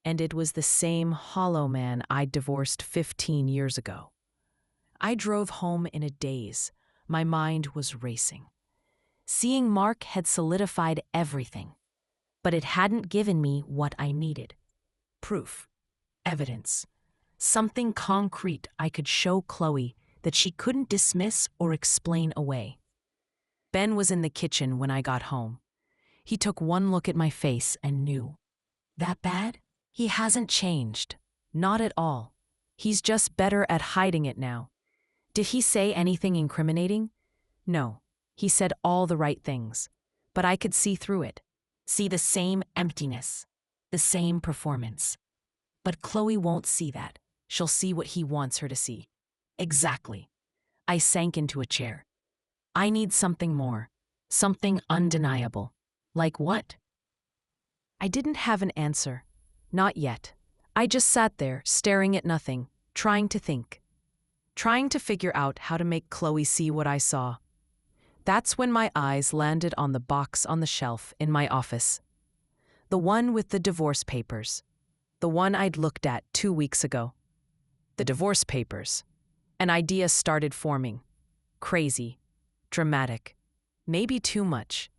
and it was the same hollow man I'd divorced 15 years ago. I drove home in a daze. My mind was racing. Seeing Mark had solidified everything, but it hadn't given me what I needed. Proof, evidence, something concrete I could show Chloe that she couldn't dismiss or explain away. Ben was in the kitchen when I got home. He took one look at my face and knew. That bad? He hasn't changed. Not at all. He's just better at hiding it now. Did he say anything incriminating? No. He said all the right things. But I could see through it. See the same emptiness. The same performance. But Chloe won't see that. She'll see what he wants her to see. Exactly. I sank into a chair. I need something more. Something undeniable. Like what? I didn't have an answer. Not yet. I just sat there, staring at nothing, trying to think. Trying to figure out how to make Chloe see what I saw. That's when my eyes landed on the box on the shelf in my office. The one with the divorce papers. The one I'd looked at 2 weeks ago. The divorce papers. An idea started forming. Crazy. Dramatic. Maybe too much.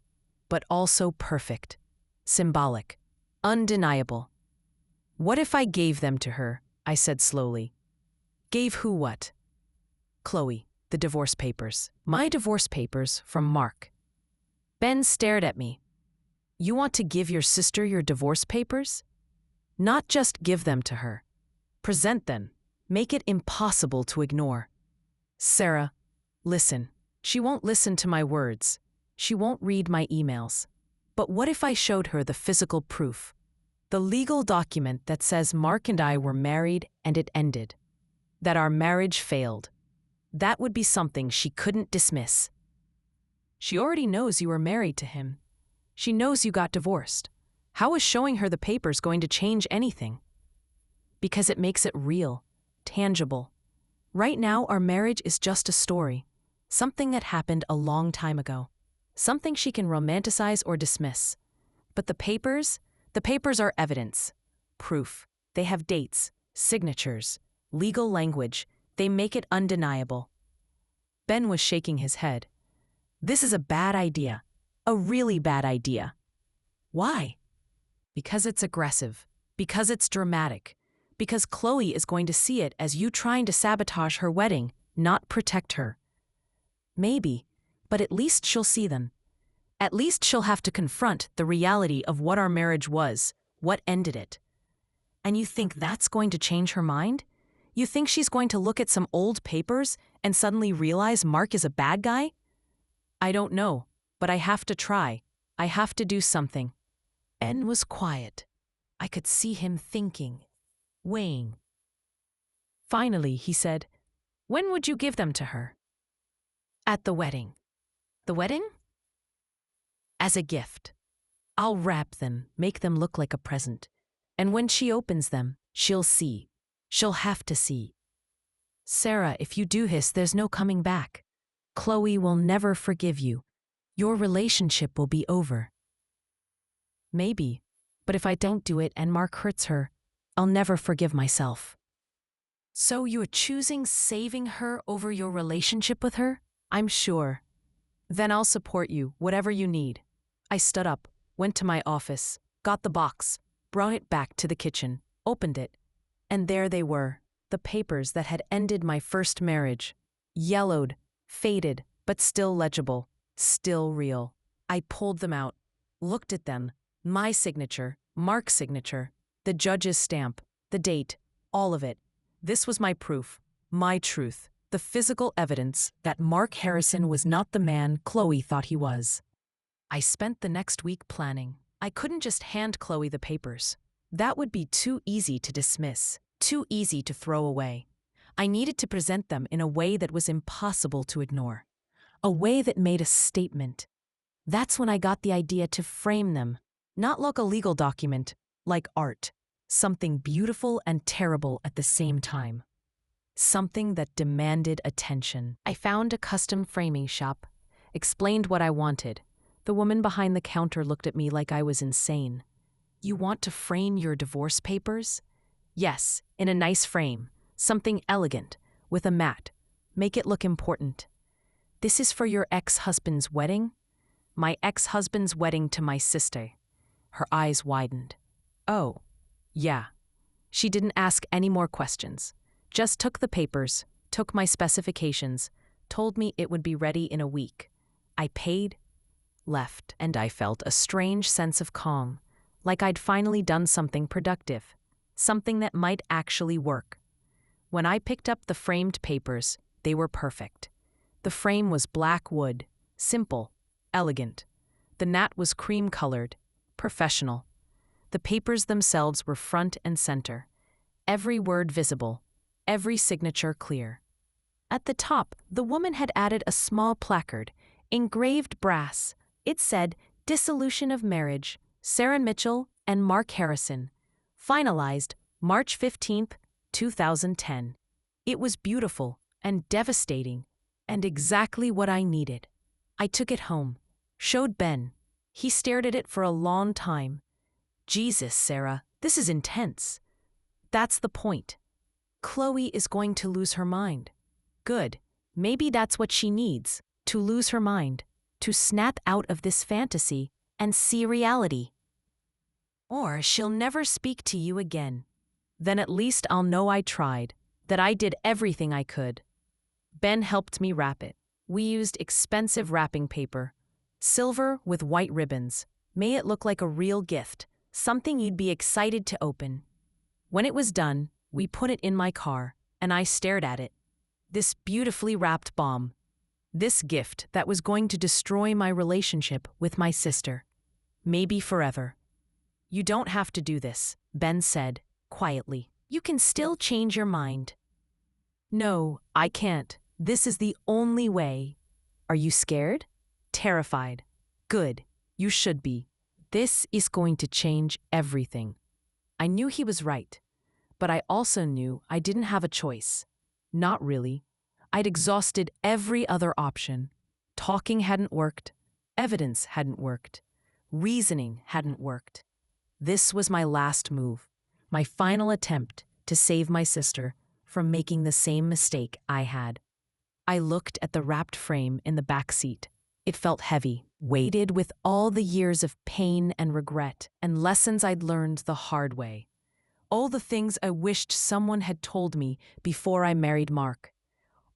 But also perfect. Symbolic. Undeniable. What if I gave them to her? I said slowly. Gave who what? Chloe, the divorce papers. My divorce papers from Mark. Ben stared at me. You want to give your sister your divorce papers? Not just give them to her. Present them. Make it impossible to ignore. Sarah, listen. She won't listen to my words. She won't read my emails. But what if I showed her the physical proof? The legal document that says Mark and I were married and it ended. That our marriage failed. That would be something she couldn't dismiss. She already knows you were married to him. She knows you got divorced. How is showing her the papers going to change anything? Because it makes it real, tangible. Right now, our marriage is just a story. Something that happened a long time ago. Something she can romanticize or dismiss. But the papers are evidence. Proof. They have dates, signatures, legal language. They make it undeniable. Ben was shaking his head. This is a bad idea. A really bad idea. Why? Because it's aggressive. Because it's dramatic. Because Chloe is going to see it as you trying to sabotage her wedding, not protect her. Maybe, but at least she'll see them. At least she'll have to confront the reality of what our marriage was, what ended it. And you think that's going to change her mind? You think she's going to look at some old papers and suddenly realize Mark is a bad guy? I don't know, but I have to try. I have to do something. Ben was quiet. I could see him thinking, weighing. Finally, he said, "When would you give them to her?" At the wedding. The wedding? As a gift. I'll wrap them, make them look like a present. And when she opens them, she'll see. She'll have to see. Sarah, if you do this, there's no coming back. Chloe will never forgive you. Your relationship will be over. Maybe, but if I don't do it and Mark hurts her, I'll never forgive myself. So you're choosing saving her over your relationship with her? I'm sure. Then I'll support you, whatever you need. I stood up, went to my office, got the box, brought it back to the kitchen, opened it, and there they were, the papers that had ended my first marriage. Yellowed, faded, but still legible, still real. I pulled them out, looked at them, my signature, Mark's signature, the judge's stamp, the date, all of it. This was my proof, my truth, the physical evidence that Mark Harrison was not the man Chloe thought he was. I spent the next week planning. I couldn't just hand Chloe the papers. That would be too easy to dismiss, too easy to throw away. I needed to present them in a way that was impossible to ignore, a way that made a statement. That's when I got the idea to frame them, not like a legal document, like art, something beautiful and terrible at the same time. Something that demanded attention. I found a custom framing shop, explained what I wanted. The woman behind the counter looked at me like I was insane. You want to frame your divorce papers? Yes, in a nice frame, something elegant, with a mat. Make it look important. This is for your ex-husband's wedding? My ex-husband's wedding to my sister. Her eyes widened. Oh, yeah. She didn't ask any more questions. Just took the papers, took my specifications, told me it would be ready in a week. I paid, left, and I felt a strange sense of calm, like I'd finally done something productive, something that might actually work. When I picked up the framed papers, they were perfect. The frame was black wood, simple, elegant. The mat was cream-colored, professional. The papers themselves were front and center, every word visible, every signature clear. At the top, the woman had added a small placard, engraved brass. It said, "Dissolution of marriage, Sarah Mitchell and Mark Harrison. Finalized, March 15th, 2010. It was beautiful and devastating, and exactly what I needed. I took it home, showed Ben. He stared at it for a long time. Jesus, Sarah, this is intense. That's the point. Chloe is going to lose her mind. Good. Maybe that's what she needs, to lose her mind, to snap out of this fantasy and see reality. Or she'll never speak to you again. Then at least I'll know I tried, that I did everything I could." Ben helped me wrap it. We used expensive wrapping paper, silver with white ribbons. Made it look like a real gift, something you'd be excited to open. When it was done, we put it in my car, and I stared at it. This beautifully wrapped bomb. This gift that was going to destroy my relationship with my sister. Maybe forever. "You don't have to do this," Ben said, quietly. "You can still change your mind." "No, I can't. This is the only way." "Are you scared?" "Terrified." "Good. You should be. This is going to change everything." I knew he was right, but I also knew I didn't have a choice. Not really. I'd exhausted every other option. Talking hadn't worked. Evidence hadn't worked. Reasoning hadn't worked. This was my last move, my final attempt to save my sister from making the same mistake I had. I looked at the wrapped frame in the back seat. It felt heavy, weighted with all the years of pain and regret and lessons I'd learned the hard way. All the things I wished someone had told me before I married Mark.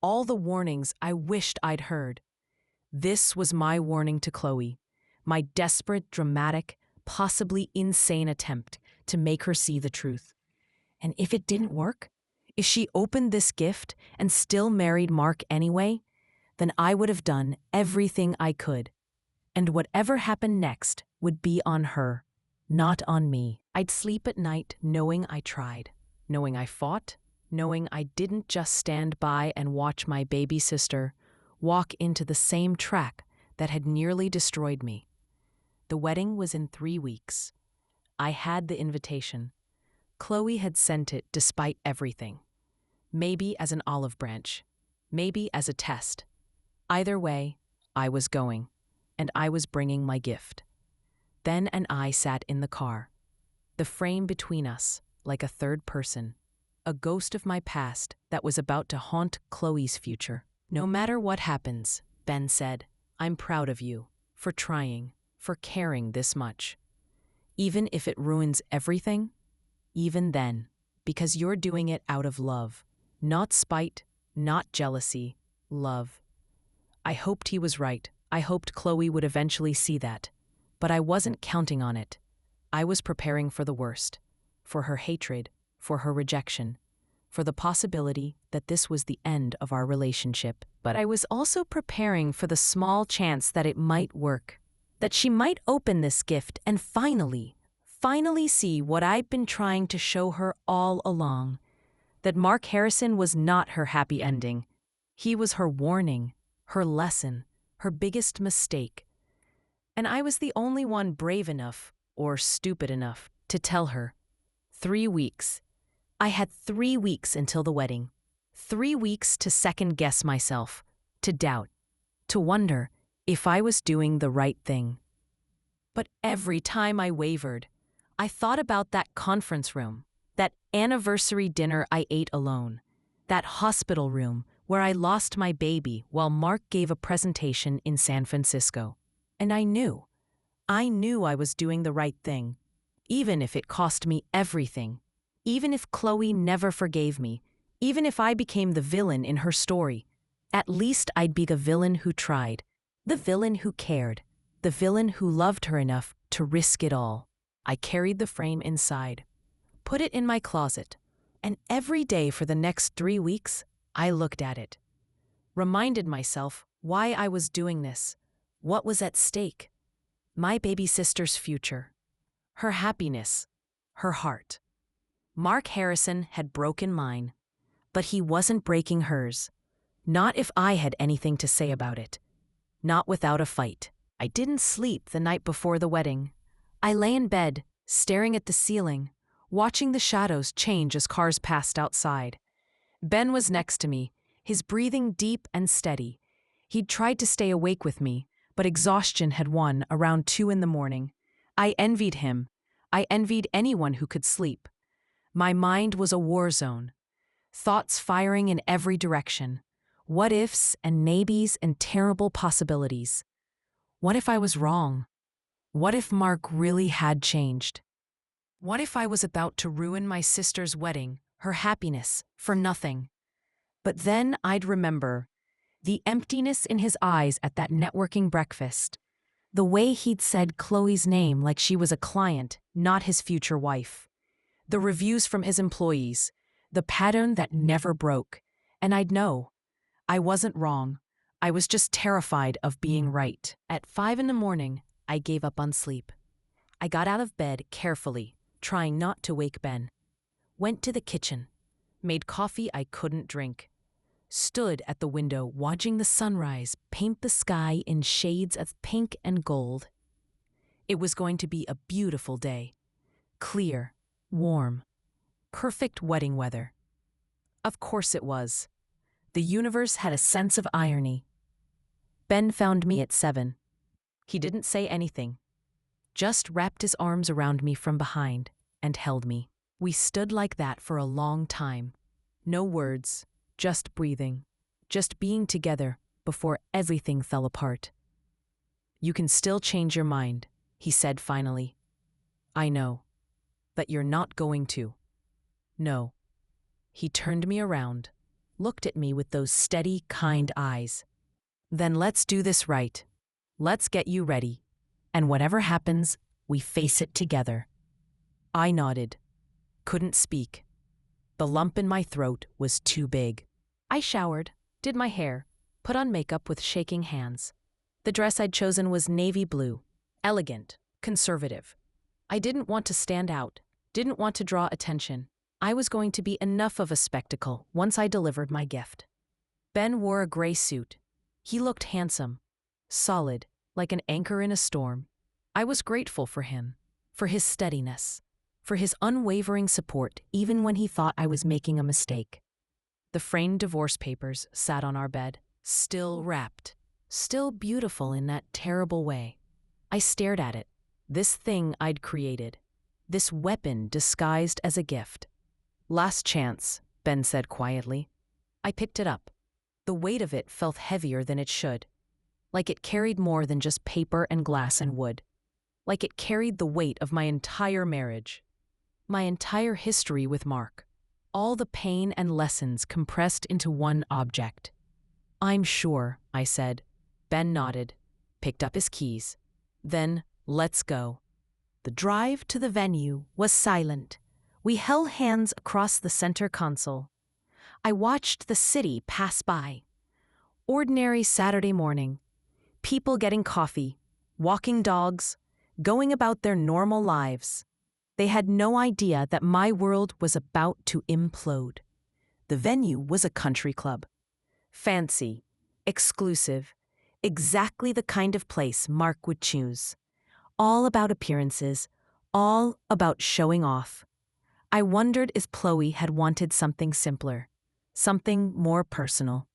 All the warnings I wished I'd heard. This was my warning to Chloe, my desperate, dramatic, possibly insane attempt to make her see the truth. And if it didn't work, if she opened this gift and still married Mark anyway, then I would have done everything I could. And whatever happened next would be on her, not on me. I'd sleep at night knowing I tried, knowing I fought, knowing I didn't just stand by and watch my baby sister walk into the same trap that had nearly destroyed me. The wedding was in 3 weeks. I had the invitation. Chloe had sent it despite everything. Maybe as an olive branch, maybe as a test. Either way, I was going, and I was bringing my gift. Ben and I sat in the car, the frame between us, like a third person, a ghost of my past that was about to haunt Chloe's future. "No matter what happens," Ben said, "I'm proud of you, for trying, for caring this much. Even if it ruins everything, even then, because you're doing it out of love, not spite, not jealousy, love." I hoped he was right. I hoped Chloe would eventually see that. But I wasn't counting on it. I was preparing for the worst, for her hatred, for her rejection, for the possibility that this was the end of our relationship. But I was also preparing for the small chance that it might work, that she might open this gift and finally see what I'd been trying to show her all along, that Mark Harrison was not her happy ending. He was her warning, her lesson, her biggest mistake. And I was the only one brave enough, or stupid enough, to tell her. 3 weeks. I had 3 weeks until the wedding. 3 weeks to second-guess myself, to doubt, to wonder if I was doing the right thing. But every time I wavered, I thought about that conference room, that anniversary dinner I ate alone, that hospital room where I lost my baby while Mark gave a presentation in San Francisco. And I knew I was doing the right thing, even if it cost me everything, even if Chloe never forgave me, even if I became the villain in her story. At least I'd be the villain who tried, the villain who cared, the villain who loved her enough to risk it all. I carried the frame inside, put it in my closet, and every day for the next 3 weeks, I looked at it. Reminded myself why I was doing this, what was at stake. My baby sister's future, her happiness, her heart. Mark Harrison had broken mine, but he wasn't breaking hers. Not if I had anything to say about it. Not without a fight. I didn't sleep the night before the wedding. I lay in bed, staring at the ceiling, watching the shadows change as cars passed outside. Ben was next to me, his breathing deep and steady. He'd tried to stay awake with me, but exhaustion had won around 2 in the morning. I envied him. I envied anyone who could sleep. My mind was a war zone. Thoughts firing in every direction. What ifs and maybes and terrible possibilities. What if I was wrong? What if Mark really had changed? What if I was about to ruin my sister's wedding, her happiness, for nothing? But then I'd remember the emptiness in his eyes at that networking breakfast, the way he'd said Chloe's name like she was a client, not his future wife, the reviews from his employees, the pattern that never broke, and I'd know. I wasn't wrong. I was just terrified of being right. At 5 in the morning, I gave up on sleep. I got out of bed carefully, trying not to wake Ben. Went to the kitchen, made coffee I couldn't drink. Stood at the window watching the sunrise paint the sky in shades of pink and gold. It was going to be a beautiful day. Clear, warm, perfect wedding weather. Of course it was. The universe had a sense of irony. Ben found me at 7. He didn't say anything, just wrapped his arms around me from behind and held me. We stood like that for a long time. No words, just breathing, just being together before everything fell apart. "You can still change your mind," he said finally. "I know, but you're not going to." "No." He turned me around, looked at me with those steady, kind eyes. "Then let's do this right. Let's get you ready. And whatever happens, we face it together." I nodded. Couldn't speak. The lump in my throat was too big. I showered, did my hair, put on makeup with shaking hands. The dress I'd chosen was navy blue, elegant, conservative. I didn't want to stand out, didn't want to draw attention. I was going to be enough of a spectacle once I delivered my gift. Ben wore a gray suit. He looked handsome, solid, like an anchor in a storm. I was grateful for him, for his steadiness, for his unwavering support even when he thought I was making a mistake. The framed divorce papers sat on our bed, still wrapped, still beautiful in that terrible way. I stared at it, this thing I'd created, this weapon disguised as a gift. "Last chance," Ben said quietly. I picked it up. The weight of it felt heavier than it should, like it carried more than just paper and glass and wood, like it carried the weight of my entire marriage, my entire history with Mark, all the pain and lessons compressed into one object. "I'm sure," I said. Ben nodded, picked up his keys. "Then, let's go." The drive to the venue was silent. We held hands across the center console. I watched the city pass by. Ordinary Saturday morning. People getting coffee, walking dogs, going about their normal lives. They had no idea that my world was about to implode. The venue was a country club. Fancy, exclusive, exactly the kind of place Mark would choose. All about appearances, all about showing off. I wondered if Chloe had wanted something simpler, something more personal.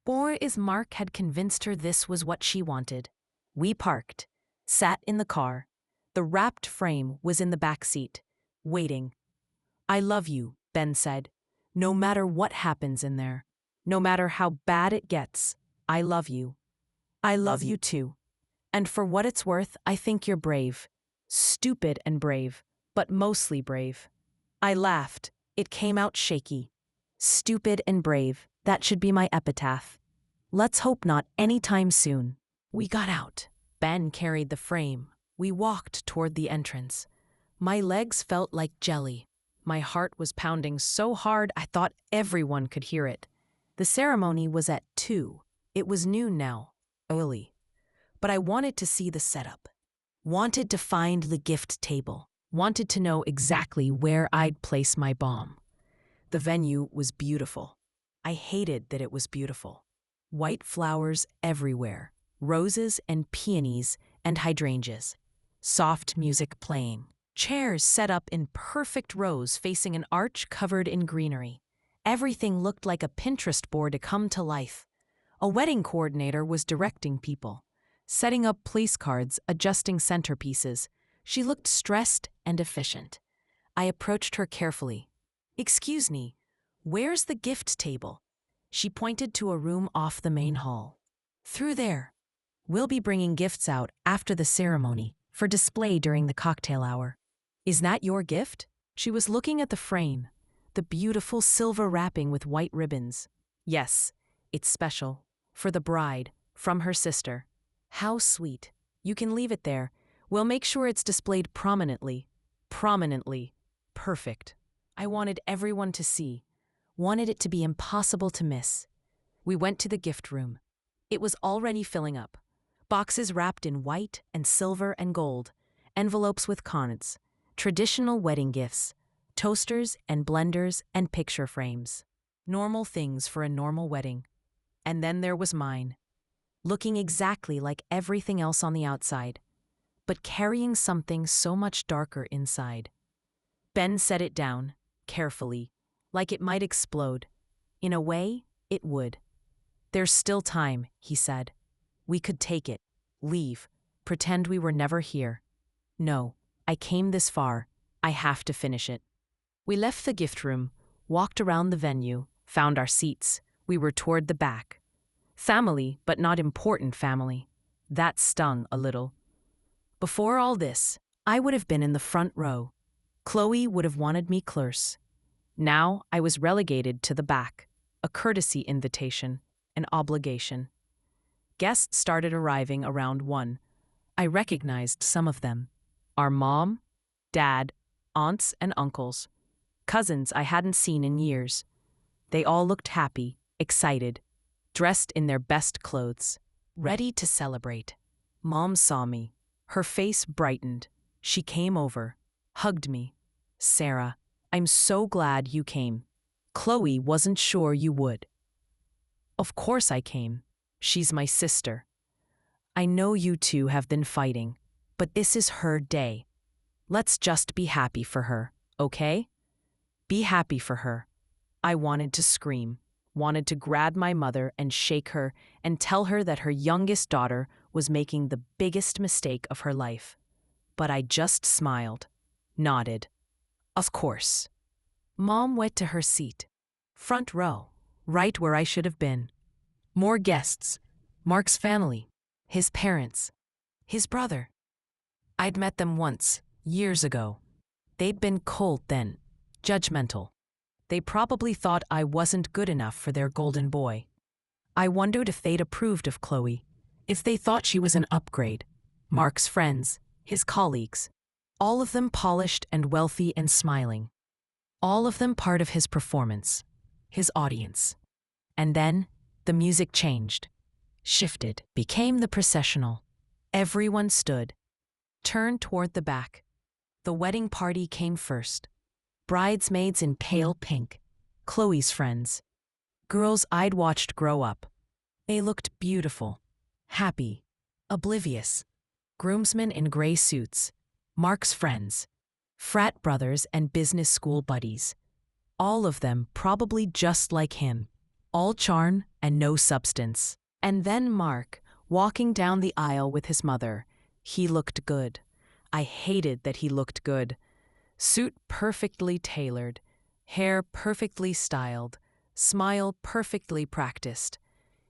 Or if Mark had convinced her this was what she wanted. We parked, sat in the car. The wrapped frame was in the back seat, waiting. "I love you," Ben said. "No matter what happens in there. No matter how bad it gets. I love you. I love you too. And for what it's worth, I think you're brave. Stupid and brave, but mostly brave." I laughed. It came out shaky. Stupid and brave, that should be my epitaph. Let's hope not anytime soon. We got out. Ben carried the frame. We walked toward the entrance. My legs felt like jelly. My heart was pounding so hard I thought everyone could hear it. The ceremony was at 2. It was noon now. Early. But I wanted to see the setup. Wanted to find the gift table. Wanted to know exactly where I'd place my bomb. The venue was beautiful. I hated that it was beautiful. White flowers everywhere. Roses and peonies and hydrangeas. Soft music playing. Chairs set up in perfect rows facing an arch covered in greenery. Everything looked like a Pinterest board to come to life. A wedding coordinator was directing people, setting up place cards, adjusting centerpieces. She looked stressed and efficient. I approached her carefully. "Excuse me, where's the gift table?" She pointed to a room off the main hall. "Through there. We'll be bringing gifts out after the ceremony for display during the cocktail hour." "Is that your gift?" She was looking at the frame, the beautiful silver wrapping with white ribbons. "Yes, it's special. For the bride, from her sister." "How sweet. You can leave it there. We'll make sure it's displayed prominently." Prominently. Perfect. I wanted everyone to see. Wanted it to be impossible to miss. We went to the gift room. It was already filling up. Boxes wrapped in white and silver and gold. Envelopes with cards. Traditional wedding gifts. Toasters and blenders and picture frames. Normal things for a normal wedding. And then there was mine. Looking exactly like everything else on the outside, but carrying something so much darker inside. Ben set it down, carefully, like it might explode. In a way, it would. "There's still time," he said. "We could take it, leave, pretend we were never here. No, I came this far. I have to finish it." We left the gift room, walked around the venue, found our seats. We were toward the back. Family, but not important family. That stung a little. Before all this, I would have been in the front row. Chloe would have wanted me close. Now I was relegated to the back, a courtesy invitation, an obligation. Guests started arriving around 1. I recognized some of them. Our mom, dad, aunts and uncles. Cousins I hadn't seen in years. They all looked happy, excited, dressed in their best clothes, ready to celebrate. Mom saw me. Her face brightened. She came over, hugged me. "Sarah, I'm so glad you came. Chloe wasn't sure you would." Of course I came. She's my sister. "I know you two have been fighting, but this is her day. Let's just be happy for her, okay? Be happy for her." I wanted to scream, wanted to grab my mother and shake her and tell her that her youngest daughter was making the biggest mistake of her life. But I just smiled, nodded. Of course. Mom went to her seat. Front row, right where I should have been. More guests. Mark's family, his parents, his brother. I'd met them once, years ago. They'd been cold then, judgmental. They probably thought I wasn't good enough for their golden boy. I wondered if they'd approved of Chloe, if they thought she was an upgrade. Mark's friends, his colleagues, all of them polished and wealthy and smiling. All of them part of his performance, his audience. And then, the music changed, shifted, became the processional. Everyone stood, turned toward the back. The wedding party came first. Bridesmaids in pale pink, Chloe's friends. Girls I'd watched grow up. They looked beautiful, happy, oblivious. Groomsmen in gray suits, Mark's friends. Frat brothers and business school buddies. All of them probably just like him. All charm and no substance. And then Mark, walking down the aisle with his mother. He looked good. I hated that he looked good. Suit perfectly tailored, hair perfectly styled, smile perfectly practiced.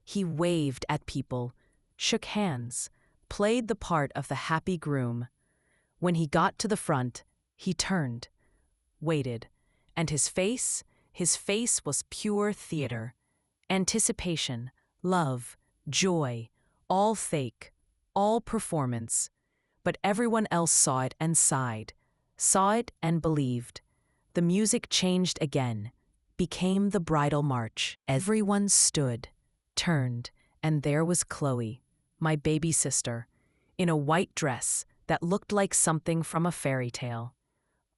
He waved at people, shook hands, played the part of the happy groom. When he got to the front, he turned, waited, and his face was pure theater. Anticipation, love, joy, all fake, all performance. But everyone else saw it and sighed, saw it and believed. The music changed again, became the bridal march. Everyone stood, turned, and there was Chloe, my baby sister, in a white dress that looked like something from a fairy tale.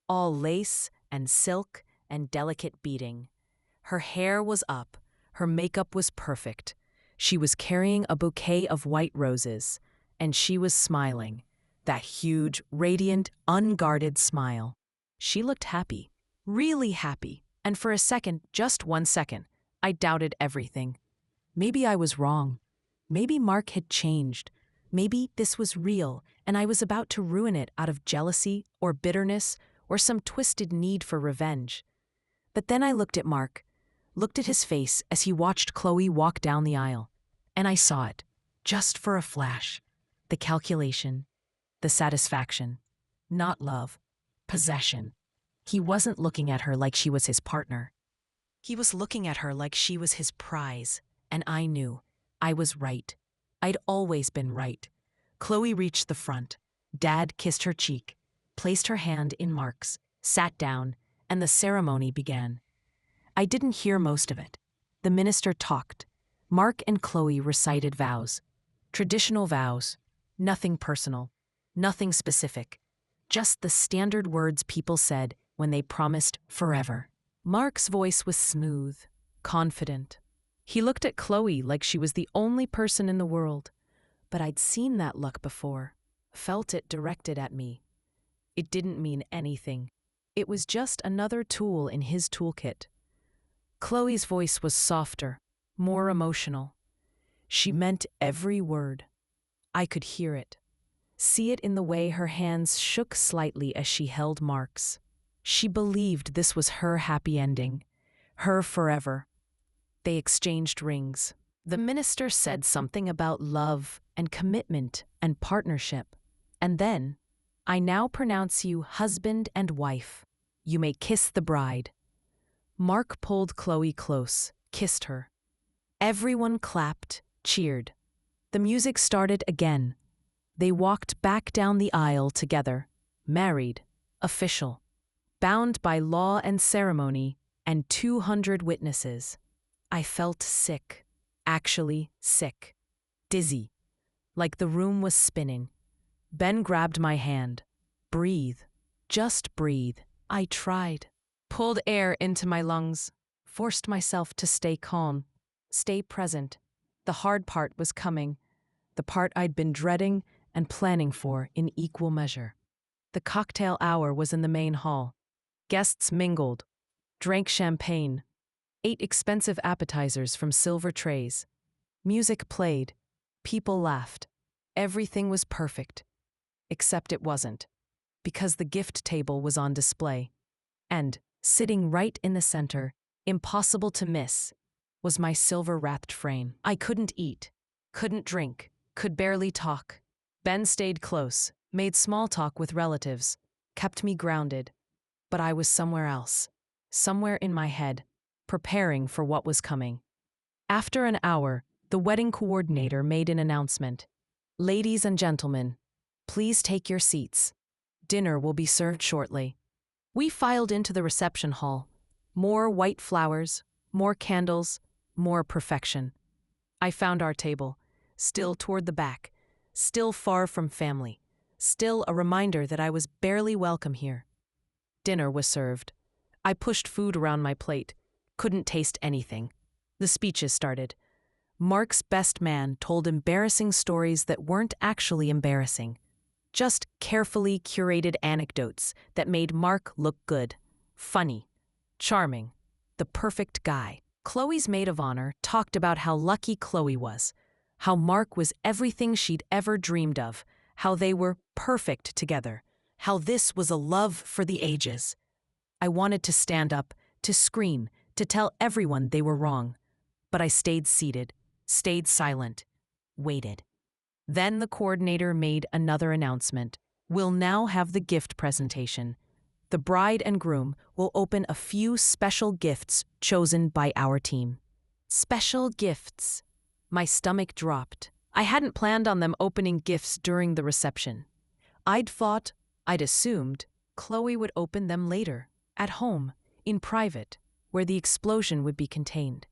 All lace and silk and delicate beading. Her hair was up, her makeup was perfect. She was carrying a bouquet of white roses, and she was smiling. That huge, radiant, unguarded smile. She looked happy, really happy, and for a second, just 1 second, I doubted everything. Maybe I was wrong. Maybe Mark had changed. Maybe this was real, and I was about to ruin it out of jealousy or bitterness or some twisted need for revenge. But then I looked at Mark, looked at his face as he watched Chloe walk down the aisle, and I saw it, just for a flash. The calculation, the satisfaction, not love, possession. He wasn't looking at her like she was his partner. He was looking at her like she was his prize, and I knew. I was right. I'd always been right. Chloe reached the front. Dad kissed her cheek, placed her hand in Mark's, sat down, and the ceremony began. I didn't hear most of it. The minister talked. Mark and Chloe recited vows. Traditional vows. Nothing personal. Nothing specific. Just the standard words people said when they promised forever. Mark's voice was smooth, confident. He looked at Chloe like she was the only person in the world. But I'd seen that look before, felt it directed at me. It didn't mean anything. It was just another tool in his toolkit. Chloe's voice was softer, more emotional. She meant every word. I could hear it, see it in the way her hands shook slightly as she held Mark's. She believed this was her happy ending, her forever. They exchanged rings. The minister said something about love and commitment and partnership. And then, I now pronounce you husband and wife. You may kiss the bride. Mark pulled Chloe close, kissed her. Everyone clapped, cheered. The music started again. They walked back down the aisle together, married, official, bound by law and ceremony, and 200 witnesses. I felt sick, actually sick, dizzy, like the room was spinning. Ben grabbed my hand. Breathe, just breathe. I tried, pulled air into my lungs, forced myself to stay calm, stay present. The hard part was coming, the part I'd been dreading and planning for in equal measure. The cocktail hour was in the main hall. Guests mingled, drank champagne, ate expensive appetizers from silver trays. Music played, people laughed. Everything was perfect, except it wasn't, because the gift table was on display. And, sitting right in the center, impossible to miss, was my silver-wrapped frame. I couldn't eat, couldn't drink, could barely talk. Ben stayed close, made small talk with relatives, kept me grounded. But I was somewhere else, somewhere in my head, preparing for what was coming. After an hour, the wedding coordinator made an announcement. Ladies and gentlemen, please take your seats. Dinner will be served shortly. We filed into the reception hall. More white flowers, more candles, more perfection. I found our table, still toward the back, still far from family, still a reminder that I was barely welcome here. Dinner was served. I pushed food around my plate, couldn't taste anything. The speeches started. Mark's best man told embarrassing stories that weren't actually embarrassing. Just carefully curated anecdotes that made Mark look good, funny, charming, the perfect guy. Chloe's maid of honor talked about how lucky Chloe was, how Mark was everything she'd ever dreamed of, how they were perfect together, how this was a love for the ages. I wanted to stand up, to scream, to tell everyone they were wrong. But I stayed seated, stayed silent, waited. Then the coordinator made another announcement. We'll now have the gift presentation. The bride and groom will open a few special gifts chosen by our team. Special gifts. My stomach dropped. I hadn't planned on them opening gifts during the reception. I'd assumed, Chloe would open them later, at home, in private, where the explosion would be contained.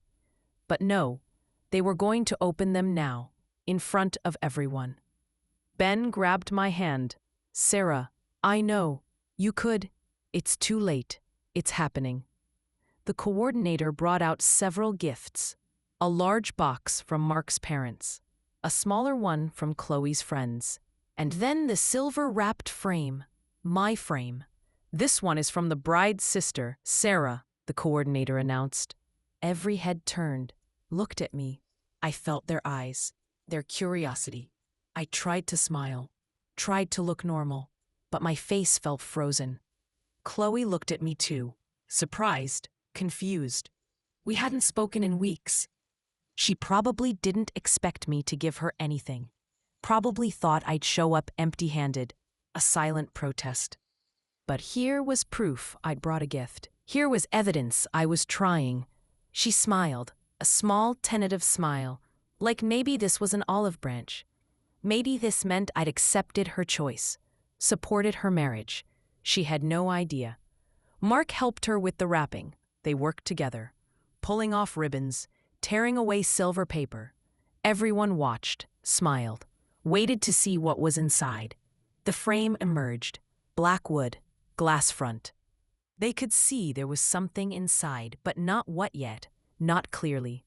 But no, they were going to open them now, in front of everyone. Ben grabbed my hand. Sarah, I know. You could. It's too late. It's happening. The coordinator brought out several gifts. A large box from Mark's parents, a smaller one from Chloe's friends, and then the silver-wrapped frame, my frame. This one is from the bride's sister, Sarah, the coordinator announced. Every head turned, looked at me. I felt their eyes, their curiosity. I tried to smile, tried to look normal, but my face felt frozen. Chloe looked at me too, surprised, confused. We hadn't spoken in weeks. She probably didn't expect me to give her anything. Probably thought I'd show up empty-handed, a silent protest. But here was proof I'd brought a gift. Here was evidence I was trying. She smiled, a small, tentative smile, like maybe this was an olive branch. Maybe this meant I'd accepted her choice, supported her marriage. She had no idea. Mark helped her with the wrapping. They worked together, pulling off ribbons, tearing away silver paper. Everyone watched, smiled, waited to see what was inside. The frame emerged, black wood, glass front. They could see there was something inside, but not what yet, not clearly.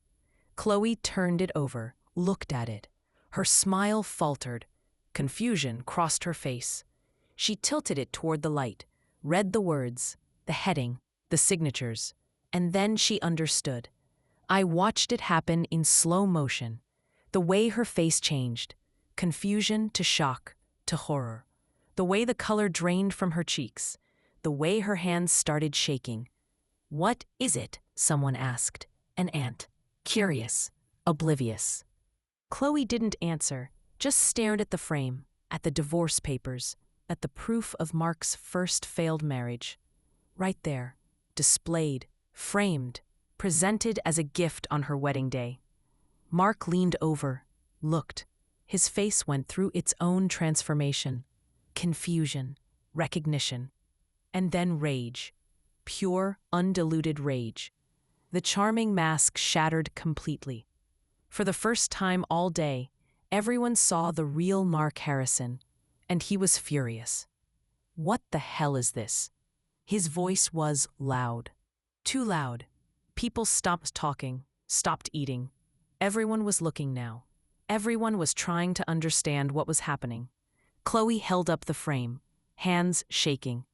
Chloe turned it over, looked at it. Her smile faltered. Confusion crossed her face. She tilted it toward the light, read the words, the heading, the signatures, and then she understood. I watched it happen in slow motion, the way her face changed, confusion to shock to horror, the way the color drained from her cheeks, the way her hands started shaking. "What is it?" someone asked. An aunt, curious, oblivious. Chloe didn't answer, just stared at the frame, at the divorce papers, at the proof of Mark's first failed marriage. Right there, displayed, framed, presented as a gift on her wedding day. Mark leaned over, looked. His face went through its own transformation. Confusion, recognition, and then rage. Pure, undiluted rage. The charming mask shattered completely. For the first time all day, everyone saw the real Mark Harrison, and he was furious. "What the hell is this?" His voice was loud. Too loud. People stopped talking, stopped eating. Everyone was looking now. Everyone was trying to understand what was happening. Chloe held up the frame, hands shaking.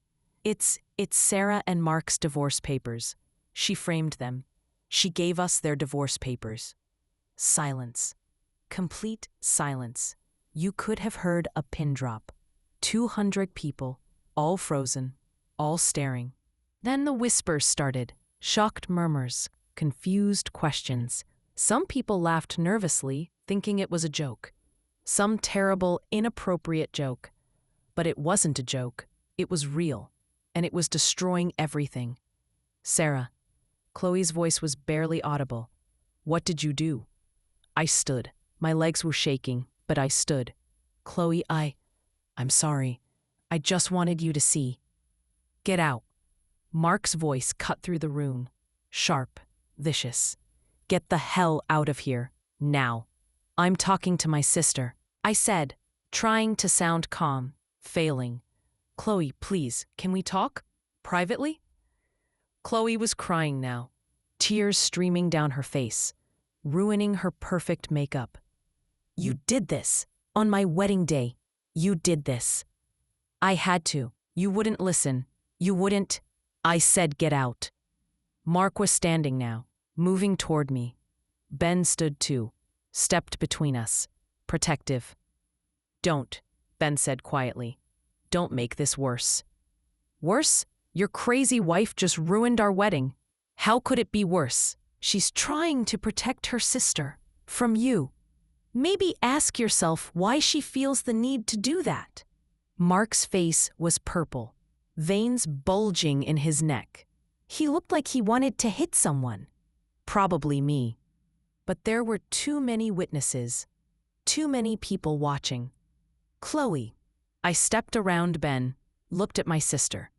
It's Sarah and Mark's divorce papers. She framed them. She gave us their divorce papers. Silence. Complete silence. You could have heard a pin drop. 200 people, all frozen, all staring. Then the whispers started, shocked murmurs, confused questions. Some people laughed nervously, thinking it was a joke. Some terrible, inappropriate joke. But it wasn't a joke. It was real, and it was destroying everything. "Sarah." Chloe's voice was barely audible. "What did you do?" I stood. My legs were shaking, but I stood. "Chloe, I'm sorry. I just wanted you to see." "Get out." Mark's voice cut through the room. Sharp, vicious. "Get the hell out of here, now." "I'm talking to my sister," I said, trying to sound calm, failing. "Chloe, please, can we talk? Privately?" Chloe was crying now, tears streaming down her face, ruining her perfect makeup. "You did this. On my wedding day. You did this." "I had to. You wouldn't listen. You wouldn't." I said get out. Mark was standing now, moving toward me. Ben stood too, stepped between us, protective. "Don't," Ben said quietly. Don't make this worse. Worse? Your crazy wife just ruined our wedding. How could it be worse? She's trying to protect her sister from you. Maybe ask yourself why she feels the need to do that. Mark's face was purple, veins bulging in his neck. He looked like he wanted to hit someone. Probably me. But there were too many witnesses, too many people watching. Chloe. I stepped around Ben, looked at my sister.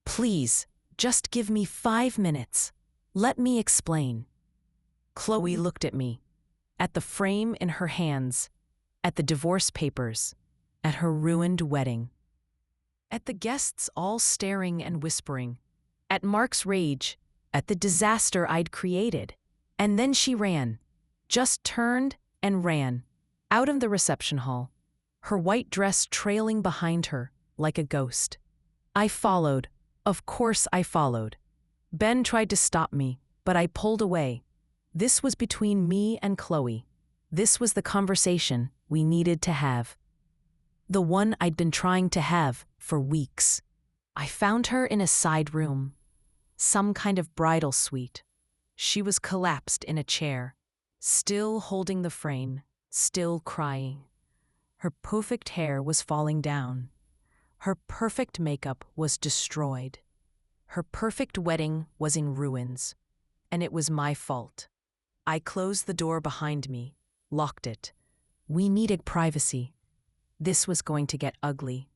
Please, just give me 5 minutes. Let me explain. Chloe looked at me, at the frame in her hands, at the divorce papers, at her ruined wedding, at the guests all staring and whispering, at Mark's rage, at the disaster I'd created. And then she ran, just turned and ran, out of the reception hall, her white dress trailing behind her like a ghost. I followed. Of course I followed. Ben tried to stop me, but I pulled away. This was between me and Chloe. This was the conversation we needed to have. The one I'd been trying to have for weeks. I found her in a side room, some kind of bridal suite. She was collapsed in a chair, still holding the frame, still crying. Her perfect hair was falling down. Her perfect makeup was destroyed. Her perfect wedding was in ruins, and it was my fault. I closed the door behind me, locked it. We needed privacy. This was going to get ugly.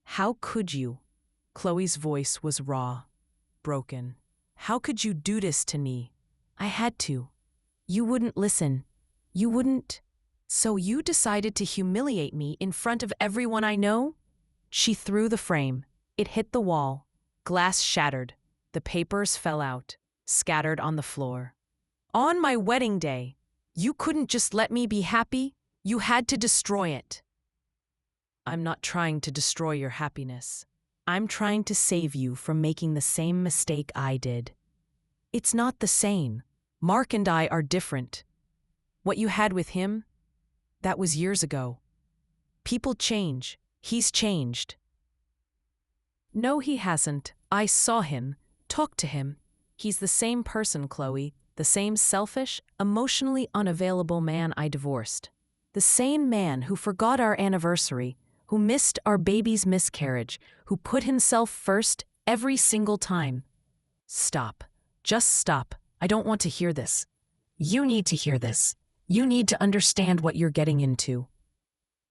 How could you? Chloe's voice was raw, broken. How could you do this to me? I had to. You wouldn't listen. You wouldn't. So you decided to humiliate me in front of everyone I know? She threw the frame. It hit the wall. Glass shattered. The papers fell out, scattered on the floor. On my wedding day, you couldn't just let me be happy. You had to destroy it. I'm not trying to destroy your happiness. I'm trying to save you from making the same mistake I did. It's not the same. Mark and I are different. What you had with him, that was years ago. People change. He's changed. No, he hasn't. I saw him, talked to him. He's the same person, Chloe, the same selfish, emotionally unavailable man I divorced. The same man who forgot our anniversary, who missed our baby's miscarriage, who put himself first every single time. Stop. Just stop. I don't want to hear this. You need to hear this. You need to understand what you're getting into.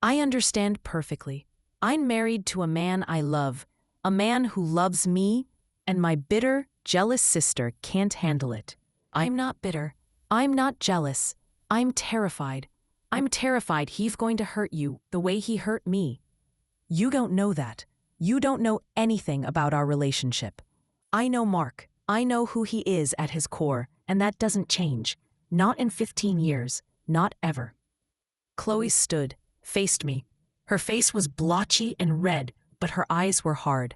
I understand perfectly. I'm married to a man I love, a man who loves me, and my bitter, jealous sister can't handle it. I'm not bitter. I'm not jealous. I'm terrified. I'm terrified he's going to hurt you the way he hurt me. You don't know that. You don't know anything about our relationship. I know Mark. I know who he is at his core, and that doesn't change. Not in 15 years. Not ever. Chloe stood, faced me. Her face was blotchy and red, but her eyes were hard.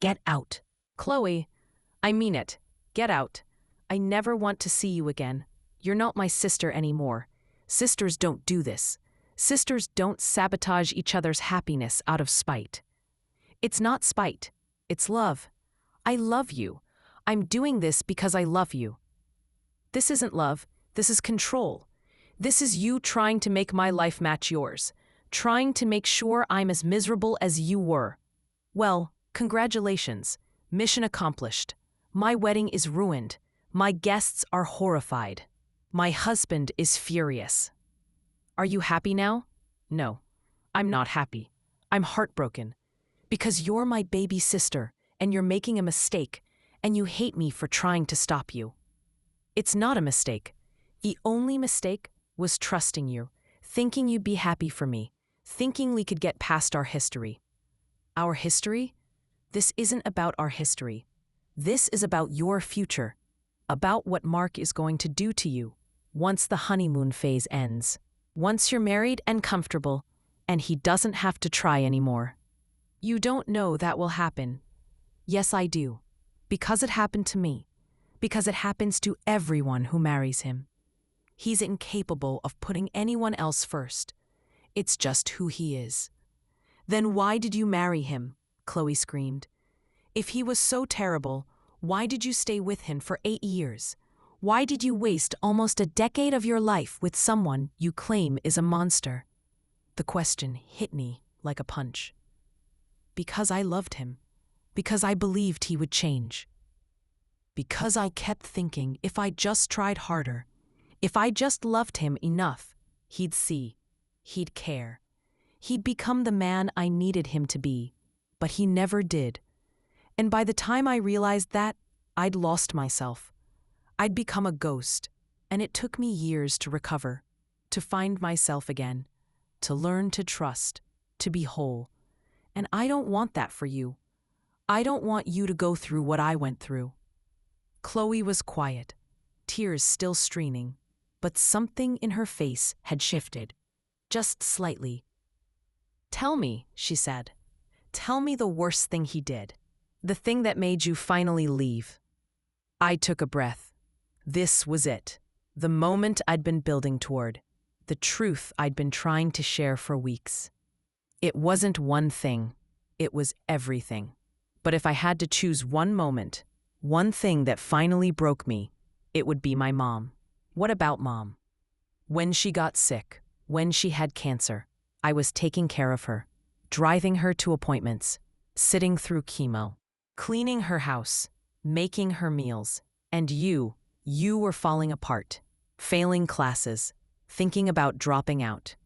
Get out. Chloe, I mean it. Get out. I never want to see you again. You're not my sister anymore. Sisters don't do this. Sisters don't sabotage each other's happiness out of spite. It's not spite. It's love. I love you. I'm doing this because I love you. This isn't love. This is control. This is you trying to make my life match yours, trying to make sure I'm as miserable as you were. Well, congratulations. Mission accomplished. My wedding is ruined. My guests are horrified. My husband is furious. Are you happy now? No, I'm not happy. I'm heartbroken. Because you're my baby sister, and you're making a mistake, and you hate me for trying to stop you. It's not a mistake. The only mistake was trusting you, thinking you'd be happy for me, thinking we could get past our history. Our history? This isn't about our history. This is about your future, about what Mark is going to do to you once the honeymoon phase ends, once you're married and comfortable, and he doesn't have to try anymore. You don't know that will happen. Yes, I do. Because it happened to me. Because it happens to everyone who marries him. He's incapable of putting anyone else first. It's just who he is. Then why did you marry him? Chloe screamed. If he was so terrible, why did you stay with him for 8 years? Why did you waste almost a decade of your life with someone you claim is a monster? The question hit me like a punch. Because I loved him. Because I believed he would change. Because I kept thinking if I just tried harder, if I just loved him enough, he'd see, he'd care. He'd become the man I needed him to be, but he never did. And by the time I realized that, I'd lost myself. I'd become a ghost, and it took me years to recover, to find myself again, to learn to trust, to be whole. And I don't want that for you. I don't want you to go through what I went through. Chloe was quiet, tears still streaming, but something in her face had shifted, just slightly. Tell me, she said. Tell me the worst thing he did. The thing that made you finally leave. I took a breath. This was it. The moment I'd been building toward. The truth I'd been trying to share for weeks. It wasn't one thing. It was everything. But if I had to choose one moment, one thing that finally broke me, it would be my mom. What about Mom? When she got sick, when she had cancer, I was taking care of her, driving her to appointments, sitting through chemo, cleaning her house, making her meals, and you were falling apart, failing classes, thinking about dropping out.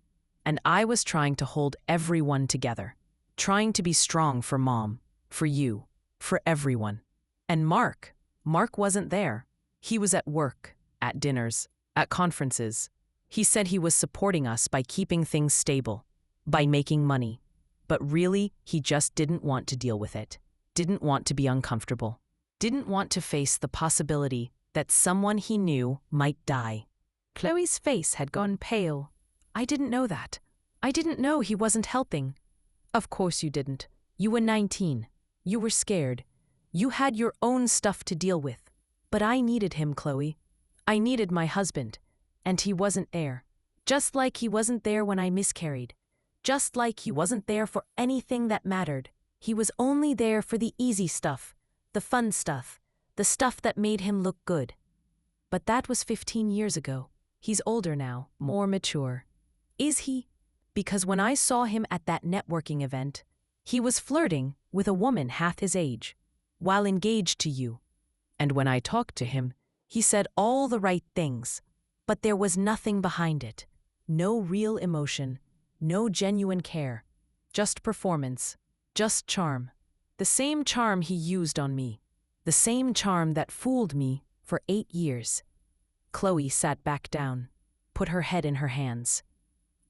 And I was trying to hold everyone together, trying to be strong for Mom, for you, for everyone. And Mark wasn't there. He was at work, at dinners, at conferences. He said he was supporting us by keeping things stable, by making money. But really, he just didn't want to deal with it, didn't want to be uncomfortable, didn't want to face the possibility that someone he knew might die. Chloe's face had gone pale. I didn't know that. I didn't know he wasn't helping. Of course you didn't. You were 19. You were scared. You had your own stuff to deal with. But I needed him, Chloe. I needed my husband. And he wasn't there. Just like he wasn't there when I miscarried. Just like he wasn't there for anything that mattered. He was only there for the easy stuff, the fun stuff, the stuff that made him look good. But that was 15 years ago. He's older now, more mature. Is he? Because when I saw him at that networking event, he was flirting with a woman half his age, while engaged to you. And when I talked to him, he said all the right things, but there was nothing behind it. No real emotion, no genuine care, just performance, just charm. The same charm he used on me, the same charm that fooled me for 8 years. Chloe sat back down, put her head in her hands.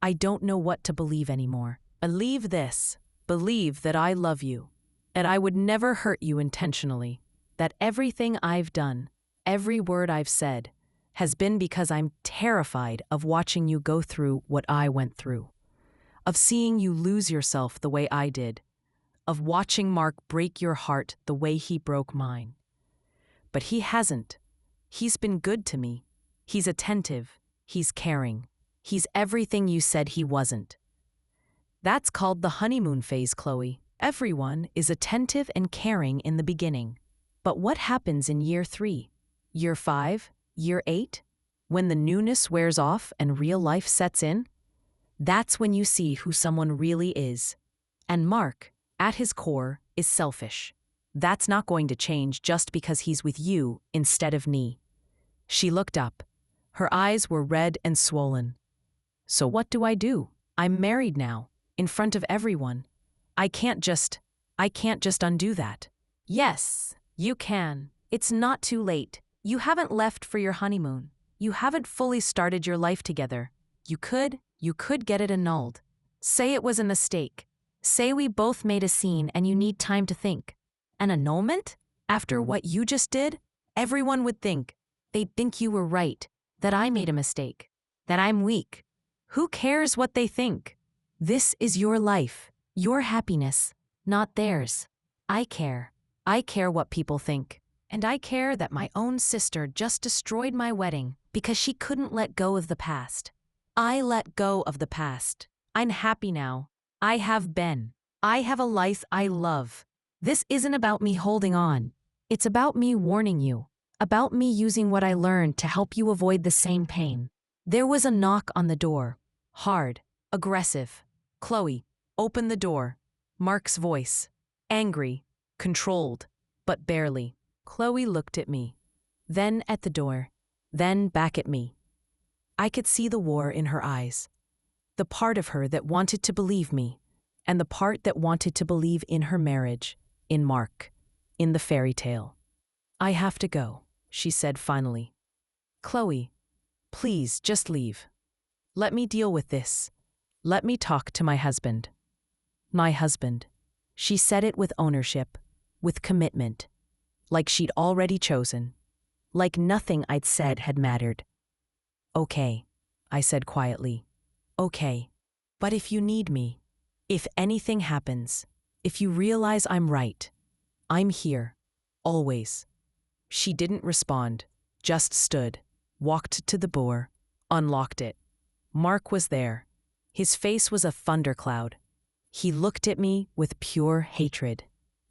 I don't know what to believe anymore. Believe this. Believe that I love you, and I would never hurt you intentionally, that everything I've done, every word I've said, has been because I'm terrified of watching you go through what I went through, of seeing you lose yourself the way I did, of watching Mark break your heart the way he broke mine. But he hasn't. He's been good to me. He's attentive. He's caring. He's everything you said he wasn't. That's called the honeymoon phase, Chloe. Everyone is attentive and caring in the beginning. But what happens in year 3, year 5, year 8? When the newness wears off and real life sets in? That's when you see who someone really is. And Mark, at his core, is selfish. That's not going to change just because he's with you instead of me. She looked up. Her eyes were red and swollen. So what do? I'm married now, in front of everyone. I can't just undo that. Yes, you can. It's not too late. You haven't left for your honeymoon. You haven't fully started your life together. You could get it annulled. Say it was a mistake. Say we both made a scene and you need time to think. An annulment? After what you just did? Everyone would think. They'd think you were right, that I made a mistake, that I'm weak. Who cares what they think? This is your life, your happiness, not theirs. I care. I care what people think. And I care that my own sister just destroyed my wedding because she couldn't let go of the past. I let go of the past. I'm happy now. I have been. I have a life I love. This isn't about me holding on. It's about me warning you. About me using what I learned to help you avoid the same pain. There was a knock on the door. Hard, aggressive. Chloe, open the door. Mark's voice. Angry, controlled, but barely. Chloe looked at me. Then at the door. Then back at me. I could see the war in her eyes. The part of her that wanted to believe me, and the part that wanted to believe in her marriage, in Mark, in the fairy tale. I have to go, she said finally. Chloe, please just leave. Let me deal with this. Let me talk to my husband. My husband. She said it with ownership, with commitment, like she'd already chosen, like nothing I'd said had mattered. Okay, I said quietly. Okay, but if you need me, if anything happens, if you realize I'm right, I'm here, always. She didn't respond, just stood, walked to the door, unlocked it. Mark was there. His face was a thundercloud. He looked at me with pure hatred.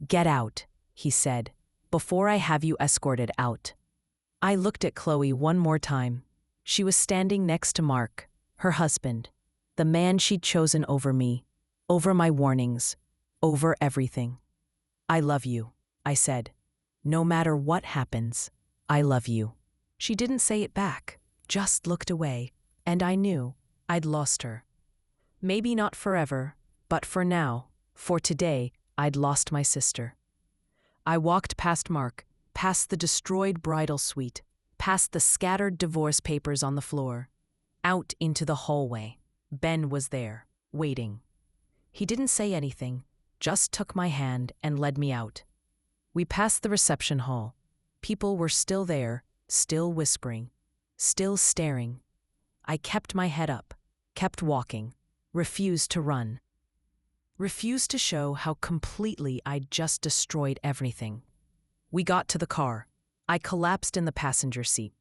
Get out, he said, before I have you escorted out. I looked at Chloe one more time. She was standing next to Mark, her husband, the man she'd chosen over me, over my warnings, over everything. I love you, I said. No matter what happens, I love you. She didn't say it back, just looked away, and I knew I'd lost her. Maybe not forever, but for now, for today, I'd lost my sister. I walked past Mark, past the destroyed bridal suite, past the scattered divorce papers on the floor, out into the hallway. Ben was there, waiting. He didn't say anything, just took my hand and led me out. We passed the reception hall. People were still there, still whispering, still staring. I kept my head up, kept walking, refused to run. Refused to show how completely I'd just destroyed everything. We got to the car. I collapsed in the passenger seat.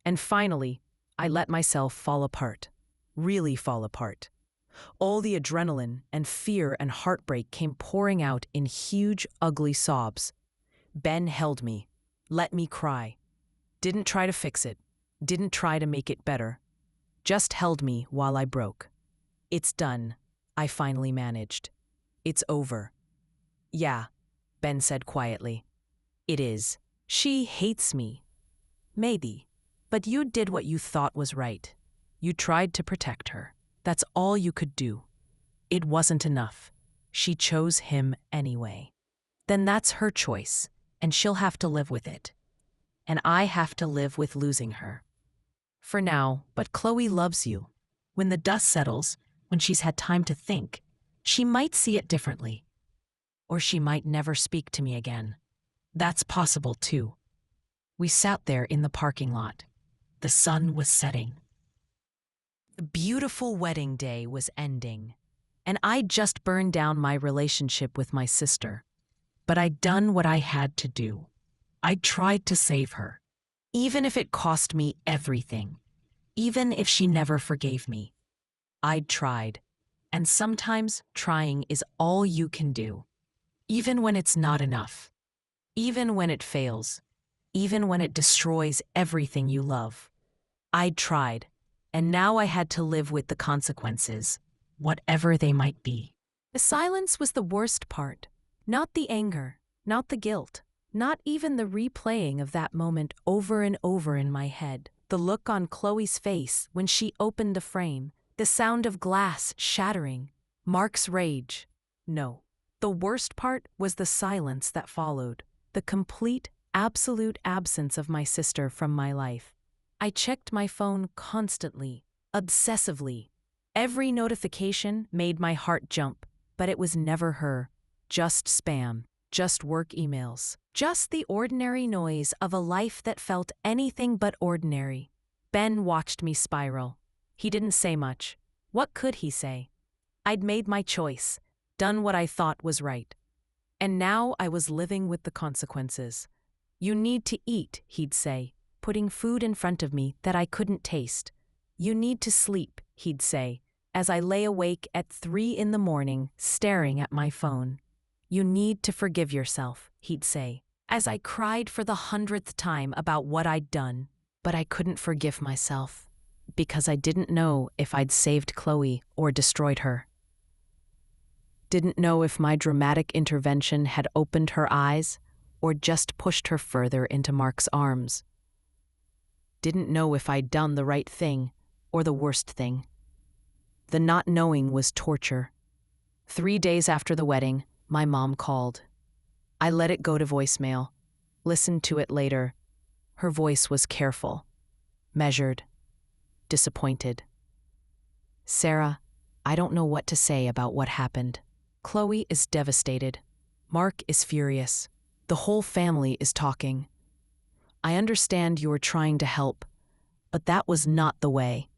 And finally, I let myself fall apart. Really fall apart. All the adrenaline and fear and heartbreak came pouring out in huge, ugly sobs. Ben held me, let me cry. Didn't try to fix it, didn't try to make it better. Just held me while I broke. It's done, I finally managed. It's over. Yeah, Ben said quietly. It is. She hates me. Maybe. But you did what you thought was right. You tried to protect her. That's all you could do. It wasn't enough. She chose him anyway. Then that's her choice, and she'll have to live with it. And I have to live with losing her. For now, but Chloe loves you. When the dust settles, when she's had time to think, she might see it differently. Or she might never speak to me again. That's possible too. We sat there in the parking lot. The sun was setting. The beautiful wedding day was ending, and I'd just burned down my relationship with my sister. But I'd done what I had to do. I'd tried to save her, even if it cost me everything, even if she never forgave me. I'd tried, and sometimes trying is all you can do, even when it's not enough, even when it fails, even when it destroys everything you love. I'd tried. And now I had to live with the consequences, whatever they might be. The silence was the worst part. Not the anger, not the guilt, not even the replaying of that moment over and over in my head. The look on Chloe's face when she opened the frame, the sound of glass shattering, Mark's rage. No, the worst part was the silence that followed, the complete, absolute absence of my sister from my life. I checked my phone constantly, obsessively. Every notification made my heart jump, but it was never her. Just spam, just work emails, just the ordinary noise of a life that felt anything but ordinary. Ben watched me spiral. He didn't say much. What could he say? I'd made my choice, done what I thought was right. And now I was living with the consequences. You need to eat, he'd say, putting food in front of me that I couldn't taste. You need to sleep, he'd say, as I lay awake at 3 in the morning, staring at my phone. "You need to forgive yourself," he'd say, as I cried for the 100th time about what I'd done. But I couldn't forgive myself, because I didn't know if I'd saved Chloe or destroyed her. Didn't know if my dramatic intervention had opened her eyes or just pushed her further into Mark's arms. Didn't know if I'd done the right thing or the worst thing. The not knowing was torture. 3 days after the wedding, my mom called. I let it go to voicemail, listened to it later. Her voice was careful, measured, disappointed. "Sarah, I don't know what to say about what happened. Chloe is devastated. Mark is furious. The whole family is talking. I understand you were trying to help, but that was not the way.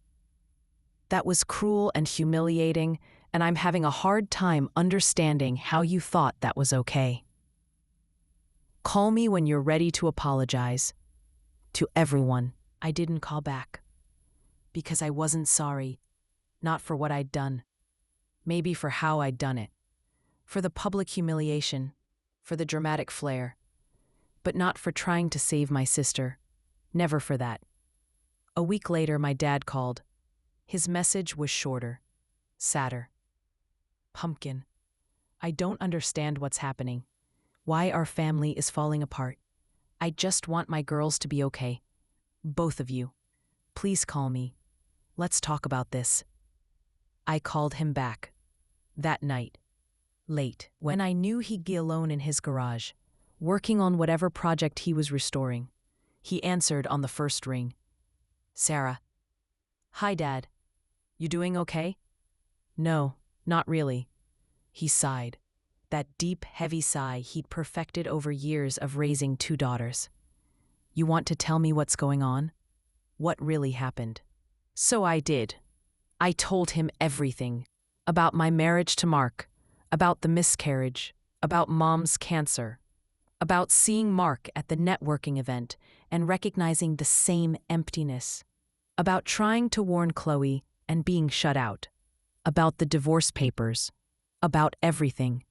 That was cruel and humiliating, and I'm having a hard time understanding how you thought that was okay. Call me when you're ready to apologize. To everyone." I didn't call back, because I wasn't sorry, not for what I'd done, maybe for how I'd done it, for the public humiliation, for the dramatic flair, but not for trying to save my sister, never for that. A week later, my dad called. His message was shorter, sadder. "Pumpkin, I don't understand what's happening, why our family is falling apart. I just want my girls to be okay. Both of you. Please call me. Let's talk about this." I called him back. That night. Late, when I knew he'd be alone in his garage, working on whatever project he was restoring. He answered on the first ring. "Sarah." "Hi, Dad. You doing okay?" "No, not really." He sighed. That deep, heavy sigh he'd perfected over years of raising 2 daughters. "You want to tell me what's going on? What really happened?" So I did. I told him everything. About my marriage to Mark, about the miscarriage, about Mom's cancer, about seeing Mark at the networking event and recognizing the same emptiness, about trying to warn Chloe and being shut out, about the divorce papers, about everything.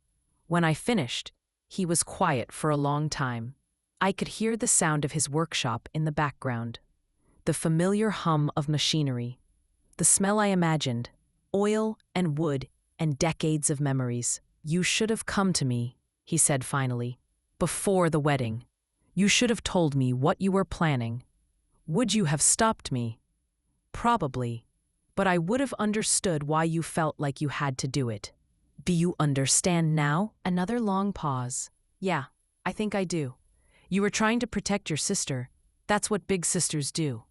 When I finished, he was quiet for a long time. I could hear the sound of his workshop in the background, the familiar hum of machinery, the smell I imagined, oil and wood and decades of memories. "You should have come to me," he said finally, "before the wedding. You should have told me what you were planning. Would you have stopped me? Probably. But I would have understood why you felt like you had to do it. Do you understand now?" Another long pause. "Yeah, I think I do. You were trying to protect your sister. That's what big sisters do.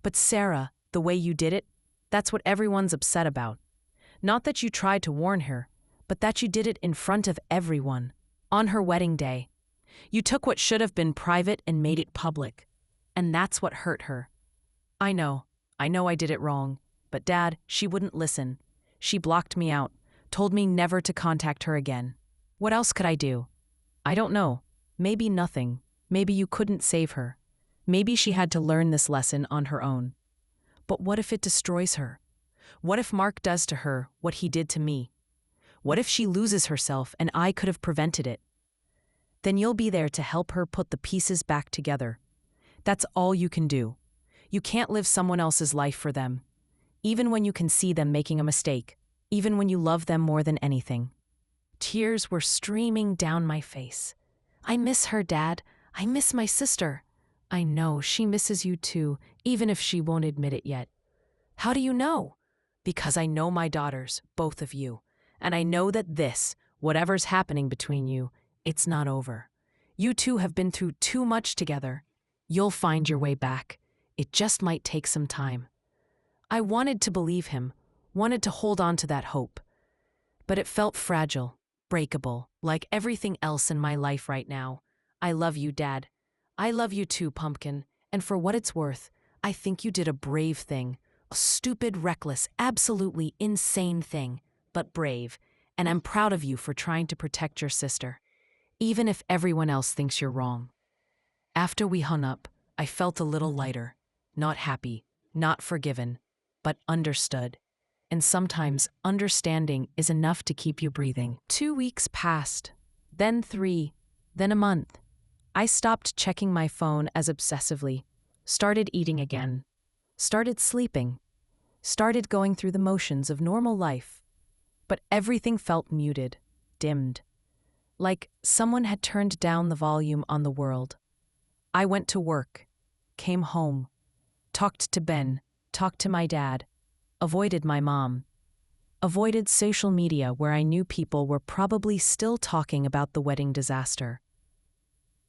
But Sarah, the way you did it, that's what everyone's upset about. Not that you tried to warn her, but that you did it in front of everyone, on her wedding day. You took what should have been private and made it public. And that's what hurt her. I know I did it wrong. But Dad, she wouldn't listen. She blocked me out, told me never to contact her again. What else could I do? I don't know. Maybe nothing. Maybe you couldn't save her. Maybe she had to learn this lesson on her own. But what if it destroys her? What if Mark does to her what he did to me? What if she loses herself and I could have prevented it? Then you'll be there to help her put the pieces back together. That's all you can do. You can't live someone else's life for them, even when you can see them making a mistake, even when you love them more than anything. Tears were streaming down my face. I miss her, Dad. I miss my sister. I know she misses you too, even if she won't admit it yet. How do you know? Because I know my daughters, both of you, and I know that this, whatever's happening between you, it's not over. You two have been through too much together. You'll find your way back. It just might take some time. I wanted to believe him, wanted to hold on to that hope. But it felt fragile, breakable, like everything else in my life right now. I love you, Dad. I love you too, Pumpkin. And for what it's worth, I think you did a brave thing. A stupid, reckless, absolutely insane thing, but brave. And I'm proud of you for trying to protect your sister, even if everyone else thinks you're wrong. After we hung up, I felt a little lighter. Not happy, not forgiven, but understood. and sometimes understanding is enough to keep you breathing. 2 weeks passed, then 3, then a month. I stopped checking my phone as obsessively, started eating again, started sleeping, started going through the motions of normal life. But everything felt muted, dimmed, like someone had turned down the volume on the world. I went to work, came home, talked to Ben, talked to my dad, avoided my mom, avoided social media where I knew people were probably still talking about the wedding disaster.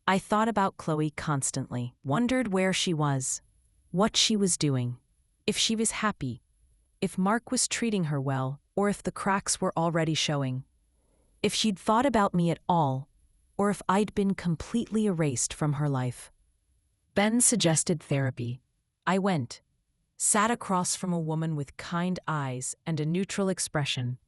I thought about Chloe constantly, wondered where she was, what she was doing, if she was happy, if Mark was treating her well, or if the cracks were already showing, if she'd thought about me at all, or if I'd been completely erased from her life. Ben suggested therapy. I went, sat across from a woman with kind eyes and a neutral expression,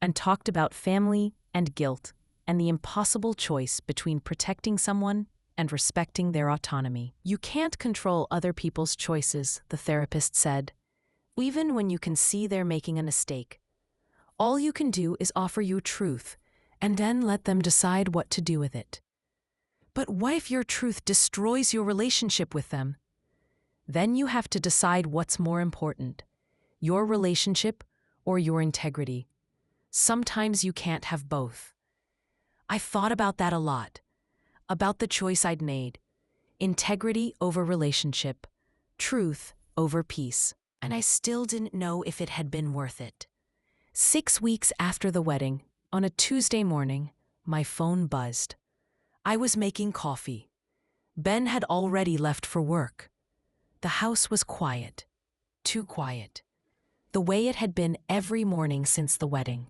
and talked about family and guilt and the impossible choice between protecting someone and respecting their autonomy. You can't control other people's choices, the therapist said, even when you can see they're making a mistake. All you can do is offer you truth, and then let them decide what to do with it. But what if your truth destroys your relationship with them? Then you have to decide what's more important, your relationship or your integrity. Sometimes you can't have both. I thought about that a lot, about the choice I'd made, integrity over relationship, truth over peace, and I still didn't know if it had been worth it. 6 weeks after the wedding, on a Tuesday morning, my phone buzzed. I was making coffee. Ben had already left for work. The house was quiet, too quiet, the way it had been every morning since the wedding.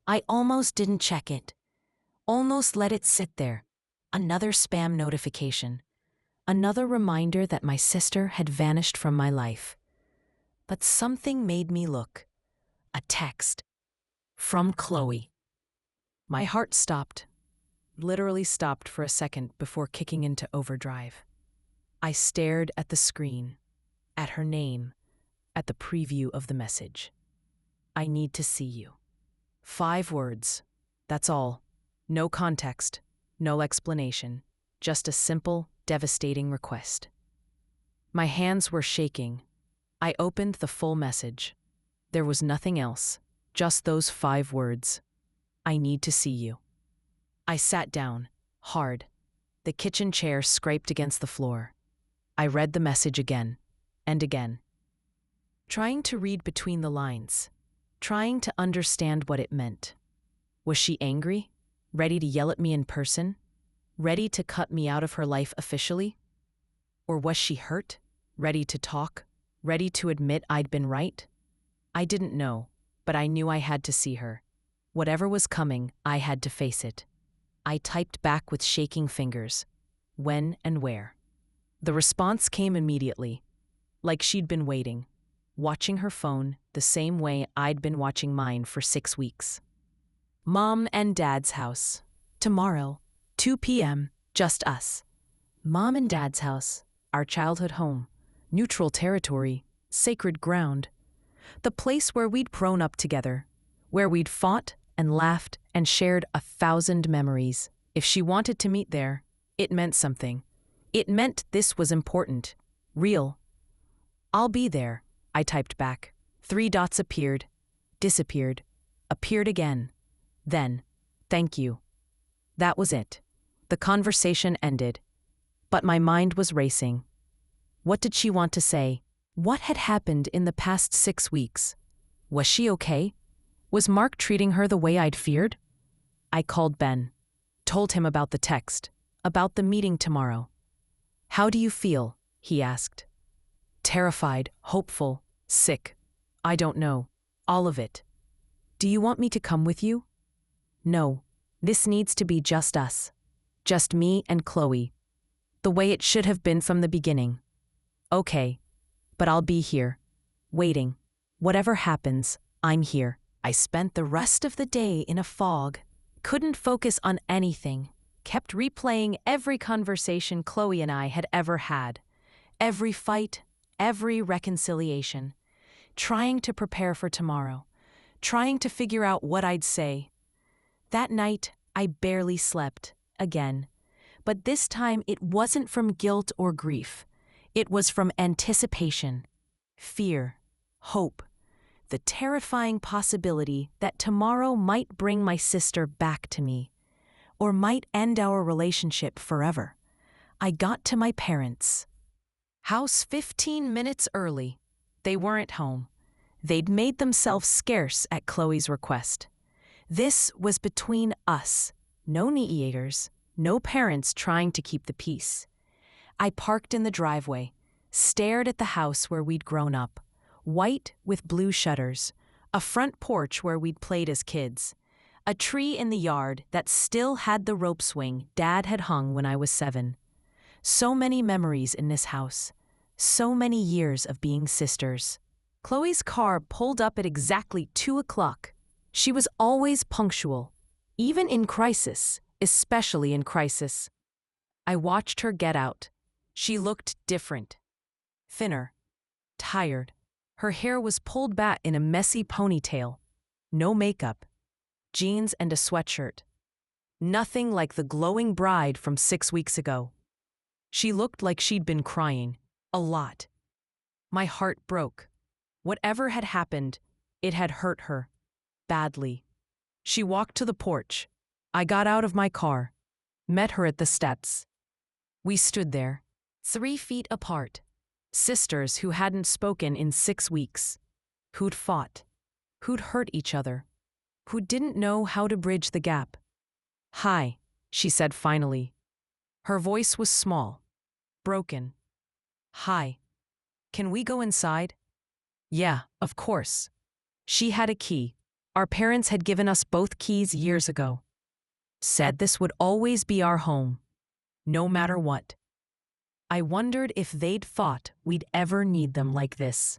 I almost didn't check it, almost let it sit there. Another spam notification, another reminder that my sister had vanished from my life. But something made me look. A text. From Chloe. My heart stopped, literally stopped for a second before kicking into overdrive. I stared at the screen, at her name, at the preview of the message. I need to see you. 5 words. That's all. No context, no explanation, just a simple, devastating request. My hands were shaking. I opened the full message. There was nothing else, just those 5 words. I need to see you. I sat down, hard. The kitchen chair scraped against the floor. I read the message again and again, trying to read between the lines, trying to understand what it meant. Was she angry? Ready to yell at me in person? Ready to cut me out of her life officially? Or was she hurt? Ready to talk? Ready to admit I'd been right? I didn't know, but I knew I had to see her. Whatever was coming, I had to face it. I typed back with shaking fingers. When and where? The response came immediately, like she'd been waiting, watching her phone the same way I'd been watching mine for 6 weeks. Mom and Dad's house. Tomorrow, 2 p.m., just us. Mom and Dad's house, our childhood home, neutral territory, sacred ground. The place where we'd grown up together, where we'd fought and laughed and shared 1,000 memories. If she wanted to meet there, it meant something. It meant this was important, real. I'll be there, I typed back. 3 dots appeared, disappeared, appeared again. Then, thank you. That was it. The conversation ended. But my mind was racing. What did she want to say? What had happened in the past 6 weeks? Was she okay? Was Mark treating her the way I'd feared? I called Ben, told him about the text, about the meeting tomorrow. How do you feel? He asked. Terrified, hopeful, sick. I don't know. All of it. Do you want me to come with you? No. This needs to be just us. Just me and Chloe. The way it should have been from the beginning. Okay. But I'll be here. Waiting. Whatever happens, I'm here. I spent the rest of the day in a fog. Couldn't focus on anything. Kept replaying every conversation Chloe and I had ever had. Every fight, every reconciliation. trying to prepare for tomorrow, trying to figure out what I'd say. That night, I barely slept, again. But this time it wasn't from guilt or grief. It was from anticipation, fear, hope, the terrifying possibility that tomorrow might bring my sister back to me, or might end our relationship forever. I got to my parents' house 15 minutes early. They weren't home. They'd made themselves scarce at Chloe's request. This was between us, no mediators, no parents trying to keep the peace. I parked in the driveway, stared at the house where we'd grown up, white with blue shutters, a front porch where we'd played as kids, a tree in the yard that still had the rope swing Dad had hung when I was 7. So many memories in this house, so many years of being sisters. Chloe's car pulled up at exactly 2 o'clock. She was always punctual, even in crisis, especially in crisis. I watched her get out. She looked different. Thinner. Tired. Her hair was pulled back in a messy ponytail. No makeup. Jeans and a sweatshirt. Nothing like the glowing bride from 6 weeks ago. She looked like she'd been crying. A lot. My heart broke. Whatever had happened, it had hurt her. Badly. She walked to the porch. I got out of my car. Met her at the steps. We stood there, 3 feet apart. Sisters who hadn't spoken in 6 weeks. Who'd fought. Who'd hurt each other. Who didn't know how to bridge the gap. "Hi," she said finally. Her voice was small. Broken. "Hi. Can we go inside?" Yeah, of course. She had a key. Our parents had given us both keys years ago. Said this would always be our home. No matter what. I wondered if they'd thought we'd ever need them like this.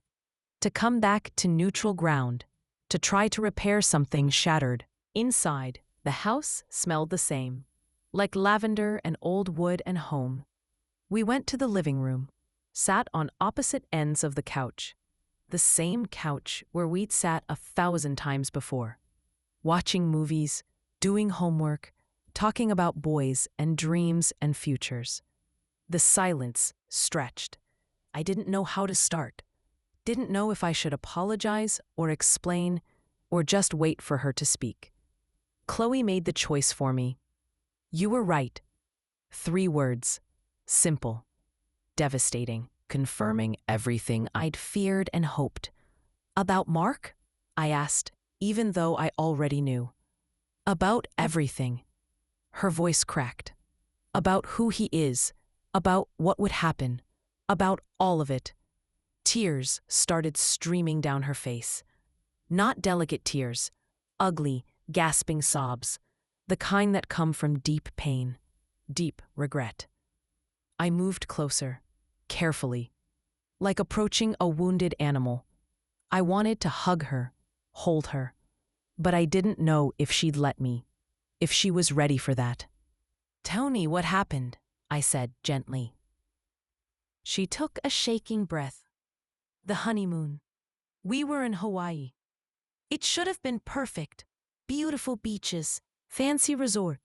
To come back to neutral ground. To try to repair something shattered. Inside, the house smelled the same. Like lavender and old wood and home. We went to the living room. Sat on opposite ends of the couch. The same couch where we'd sat 1,000 times before. Watching movies, doing homework, talking about boys and dreams and futures. The silence stretched. I didn't know how to start. Didn't know if I should apologize or explain or just wait for her to speak. Chloe made the choice for me. You were right. 3 words. Simple. Devastating. Confirming everything I'd feared and hoped. About Mark? I asked, even though I already knew. About everything. Her voice cracked. About who he is. About what would happen. About all of it. Tears started streaming down her face. Not delicate tears. Ugly, gasping sobs. The kind that come from deep pain. Deep regret. I moved closer. Carefully, like approaching a wounded animal. I wanted to hug her, hold her, but I didn't know if she'd let me, if she was ready for that. Tell me what happened, I said gently. She took a shaking breath. The honeymoon. We were in Hawaii. It should have been perfect. Beautiful beaches, fancy resort,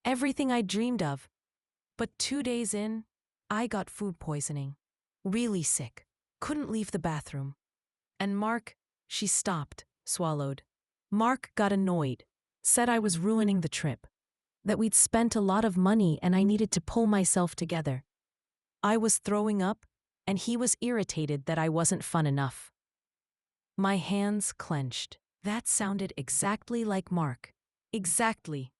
everything I dreamed of. But 2 days in, I got food poisoning. Really sick. Couldn't leave the bathroom. And Mark, she stopped, swallowed. Mark got annoyed, said I was ruining the trip. That we'd spent a lot of money and I needed to pull myself together. I was throwing up, and he was irritated that I wasn't fun enough. My hands clenched. That sounded exactly like Mark. Exactly.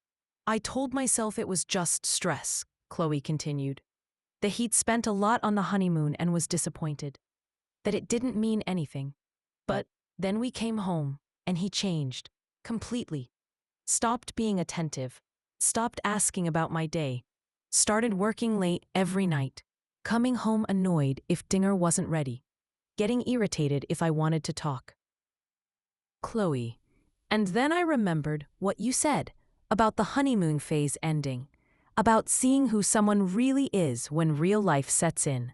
I told myself it was just stress, Chloe continued. That he'd spent a lot on the honeymoon and was disappointed. That it didn't mean anything. But then we came home, and he changed. Completely. Stopped being attentive. Stopped asking about my day. Started working late every night. Coming home annoyed if dinner wasn't ready. Getting irritated if I wanted to talk. Chloe. And then I remembered what you said about the honeymoon phase ending. About seeing who someone really is when real life sets in.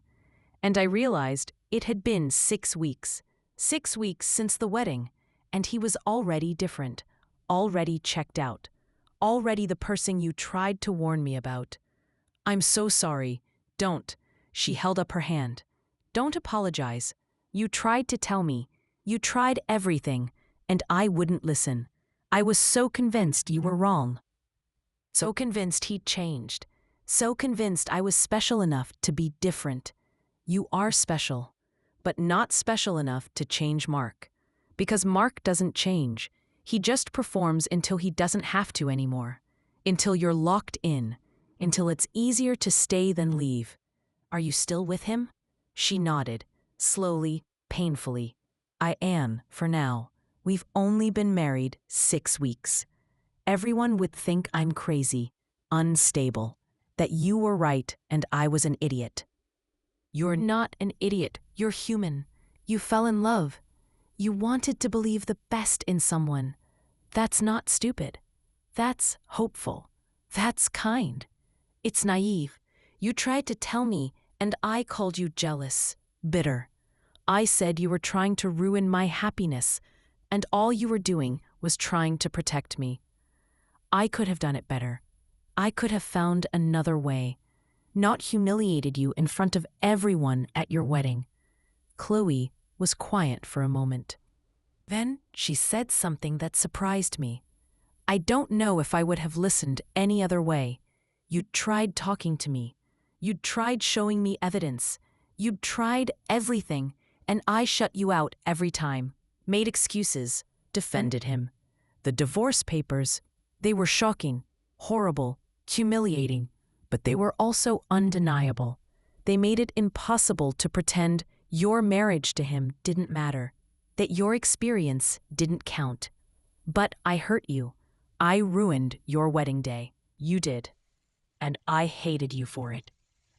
And I realized it had been 6 weeks. 6 weeks since the wedding, and he was already different, already checked out, already the person you tried to warn me about. I'm so sorry. Don't. She held up her hand. Don't apologize. You tried to tell me. You tried everything, and I wouldn't listen. I was so convinced you were wrong. So convinced he'd changed. So convinced I was special enough to be different. You are special, but not special enough to change Mark. Because Mark doesn't change. He just performs until he doesn't have to anymore. Until you're locked in. Until it's easier to stay than leave. Are you still with him? She nodded, slowly, painfully. I am, for now. We've only been married 6 weeks. Everyone would think I'm crazy, unstable, that you were right and I was an idiot. You're not an idiot. You're human. You fell in love. You wanted to believe the best in someone. That's not stupid. That's hopeful. That's kind. It's naive. You tried to tell me, and I called you jealous, bitter. I said you were trying to ruin my happiness, and all you were doing was trying to protect me. I could have done it better. I could have found another way. Not humiliated you in front of everyone at your wedding. Chloe was quiet for a moment. Then she said something that surprised me. I don't know if I would have listened any other way. You'd tried talking to me. You'd tried showing me evidence. You'd tried everything, and I shut you out every time. Made excuses, defended him. The divorce papers, they were shocking, horrible, humiliating, but they were also undeniable. They made it impossible to pretend your marriage to him didn't matter, that your experience didn't count. But I hurt you. I ruined your wedding day. You did. And I hated you for it.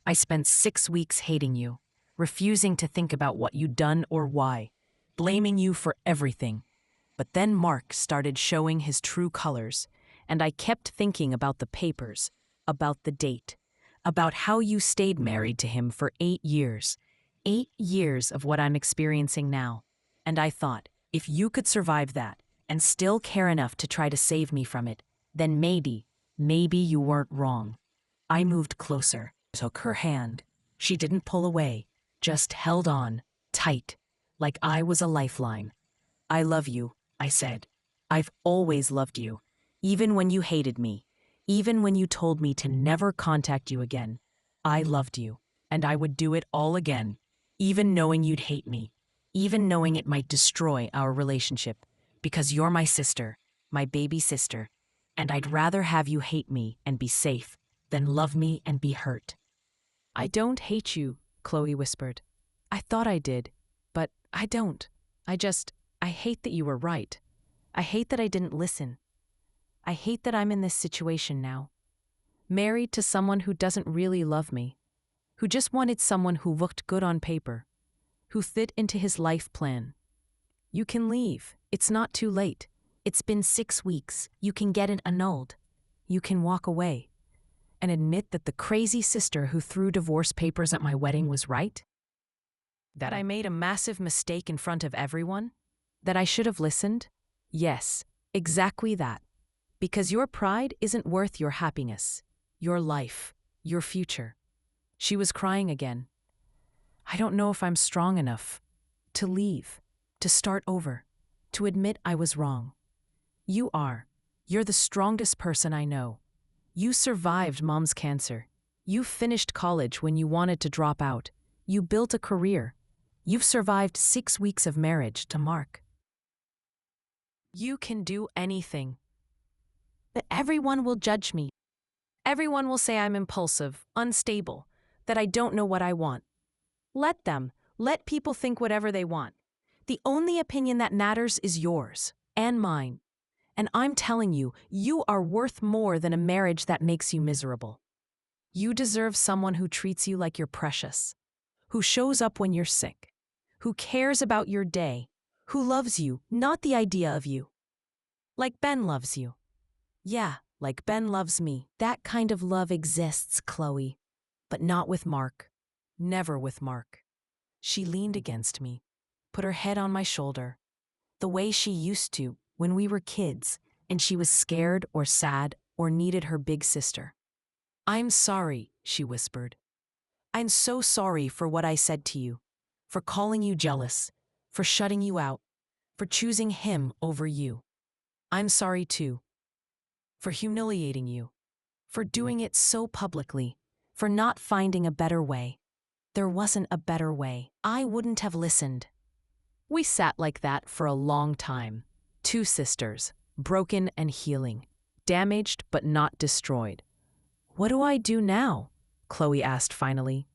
I spent 6 weeks hating you, refusing to think about what you'd done or why, blaming you for everything. But then Mark started showing his true colors, and I kept thinking about the papers, about the date, about how you stayed married to him for 8 years. 8 years of what I'm experiencing now. And I thought, if you could survive that and still care enough to try to save me from it, then maybe you weren't wrong. I moved closer, took her hand. She didn't pull away, just held on, tight, like I was a lifeline. I love you, I said. I've always loved you, even when you hated me, even when you told me to never contact you again. I loved you, and I would do it all again, even knowing you'd hate me, even knowing it might destroy our relationship, because you're my sister, my baby sister, and I'd rather have you hate me and be safe than love me and be hurt. I don't hate you, Chloe whispered. I thought I did, but I don't. I hate that you were right. I hate that I didn't listen. I hate that I'm in this situation now. Married to someone who doesn't really love me, who just wanted someone who looked good on paper, who fit into his life plan. You can leave. It's not too late. It's been 6 weeks. You can get it annulled. You can walk away and admit that the crazy sister who threw divorce papers at my wedding was right? That I made a massive mistake in front of everyone? That I should have listened? Yes, exactly that. Because your pride isn't worth your happiness, your life, your future. She was crying again. I don't know if I'm strong enough to leave, to start over, to admit I was wrong. You are. You're the strongest person I know. You survived mom's cancer. You finished college when you wanted to drop out. You built a career. You've survived 6 weeks of marriage to Mark. You can do anything. But everyone will judge me. Everyone will say I'm impulsive, unstable, that I don't know what I want. Let them. Let people think whatever they want. The only opinion that matters is yours and mine. And I'm telling you, you are worth more than a marriage that makes you miserable. You deserve someone who treats you like you're precious, who shows up when you're sick, who cares about your day, who loves you, not the idea of you. Like Ben loves you. Yeah, like Ben loves me. That kind of love exists, Chloe. But not with Mark. Never with Mark. She leaned against me. put her head on my shoulder, the way she used to when we were kids and she was scared or sad or needed her big sister. "I'm sorry," she whispered. "I'm so sorry for what I said to you, for calling you jealous, for shutting you out, for choosing him over you. I'm sorry too, for humiliating you, for doing it so publicly, for not finding a better way. There wasn't a better way. I wouldn't have listened." We sat like that for a long time. Two sisters, broken and healing, damaged but not destroyed. "What do I do now?" Chloe asked finally.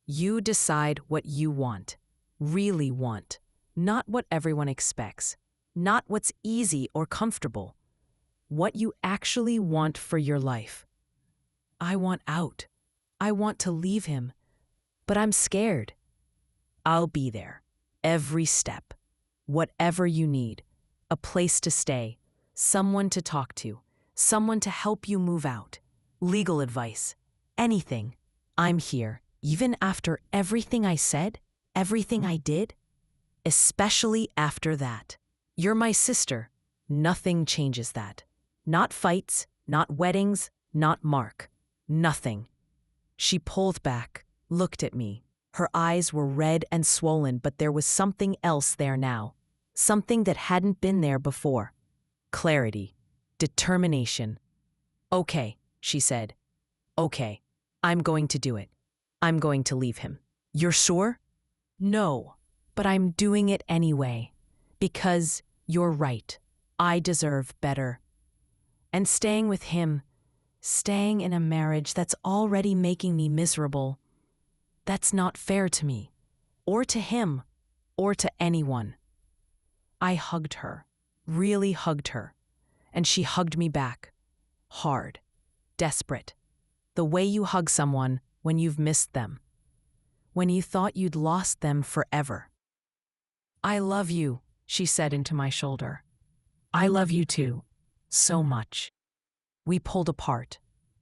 "You decide what you want, really want, not what everyone expects, not what's easy or comfortable, what you actually want for your life." "I want out. I want to leave him, but I'm scared." "I'll be there. Every step. Whatever you need. A place to stay. Someone to talk to. Someone to help you move out. Legal advice. Anything. I'm here. Even after everything I said, everything I did. Especially after that. You're my sister. Nothing changes that. Not fights, not weddings, not Mark. Nothing." She pulled back, looked at me. Her eyes were red and swollen, but there was something else there now. Something that hadn't been there before. Clarity. Determination. "Okay," she said. "Okay. I'm going to do it. I'm going to leave him." "You're sure?" "No, but I'm doing it anyway. Because you're right. I deserve better. And staying with him, staying in a marriage that's already making me miserable, that's not fair to me, or to him, or to anyone." I hugged her, really hugged her, and she hugged me back. Hard, desperate. The way you hug someone when you've missed them, when you thought you'd lost them forever. "I love you," she said into my shoulder. "I love you too, so much." We pulled apart,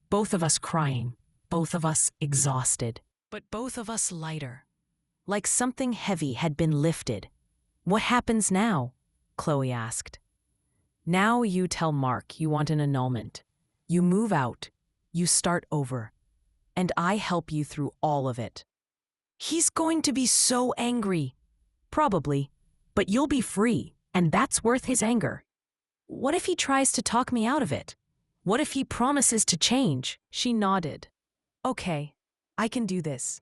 both of us crying, both of us exhausted, but both of us lighter, like something heavy had been lifted. "What happens now?" Chloe asked. "Now you tell Mark you want an annulment. You move out, you start over, and I help you through all of it." "He's going to be so angry." "Probably, but you'll be free, and that's worth his anger." "What if he tries to talk me out of it? What if he promises to change?" She nodded. "Okay, I can do this."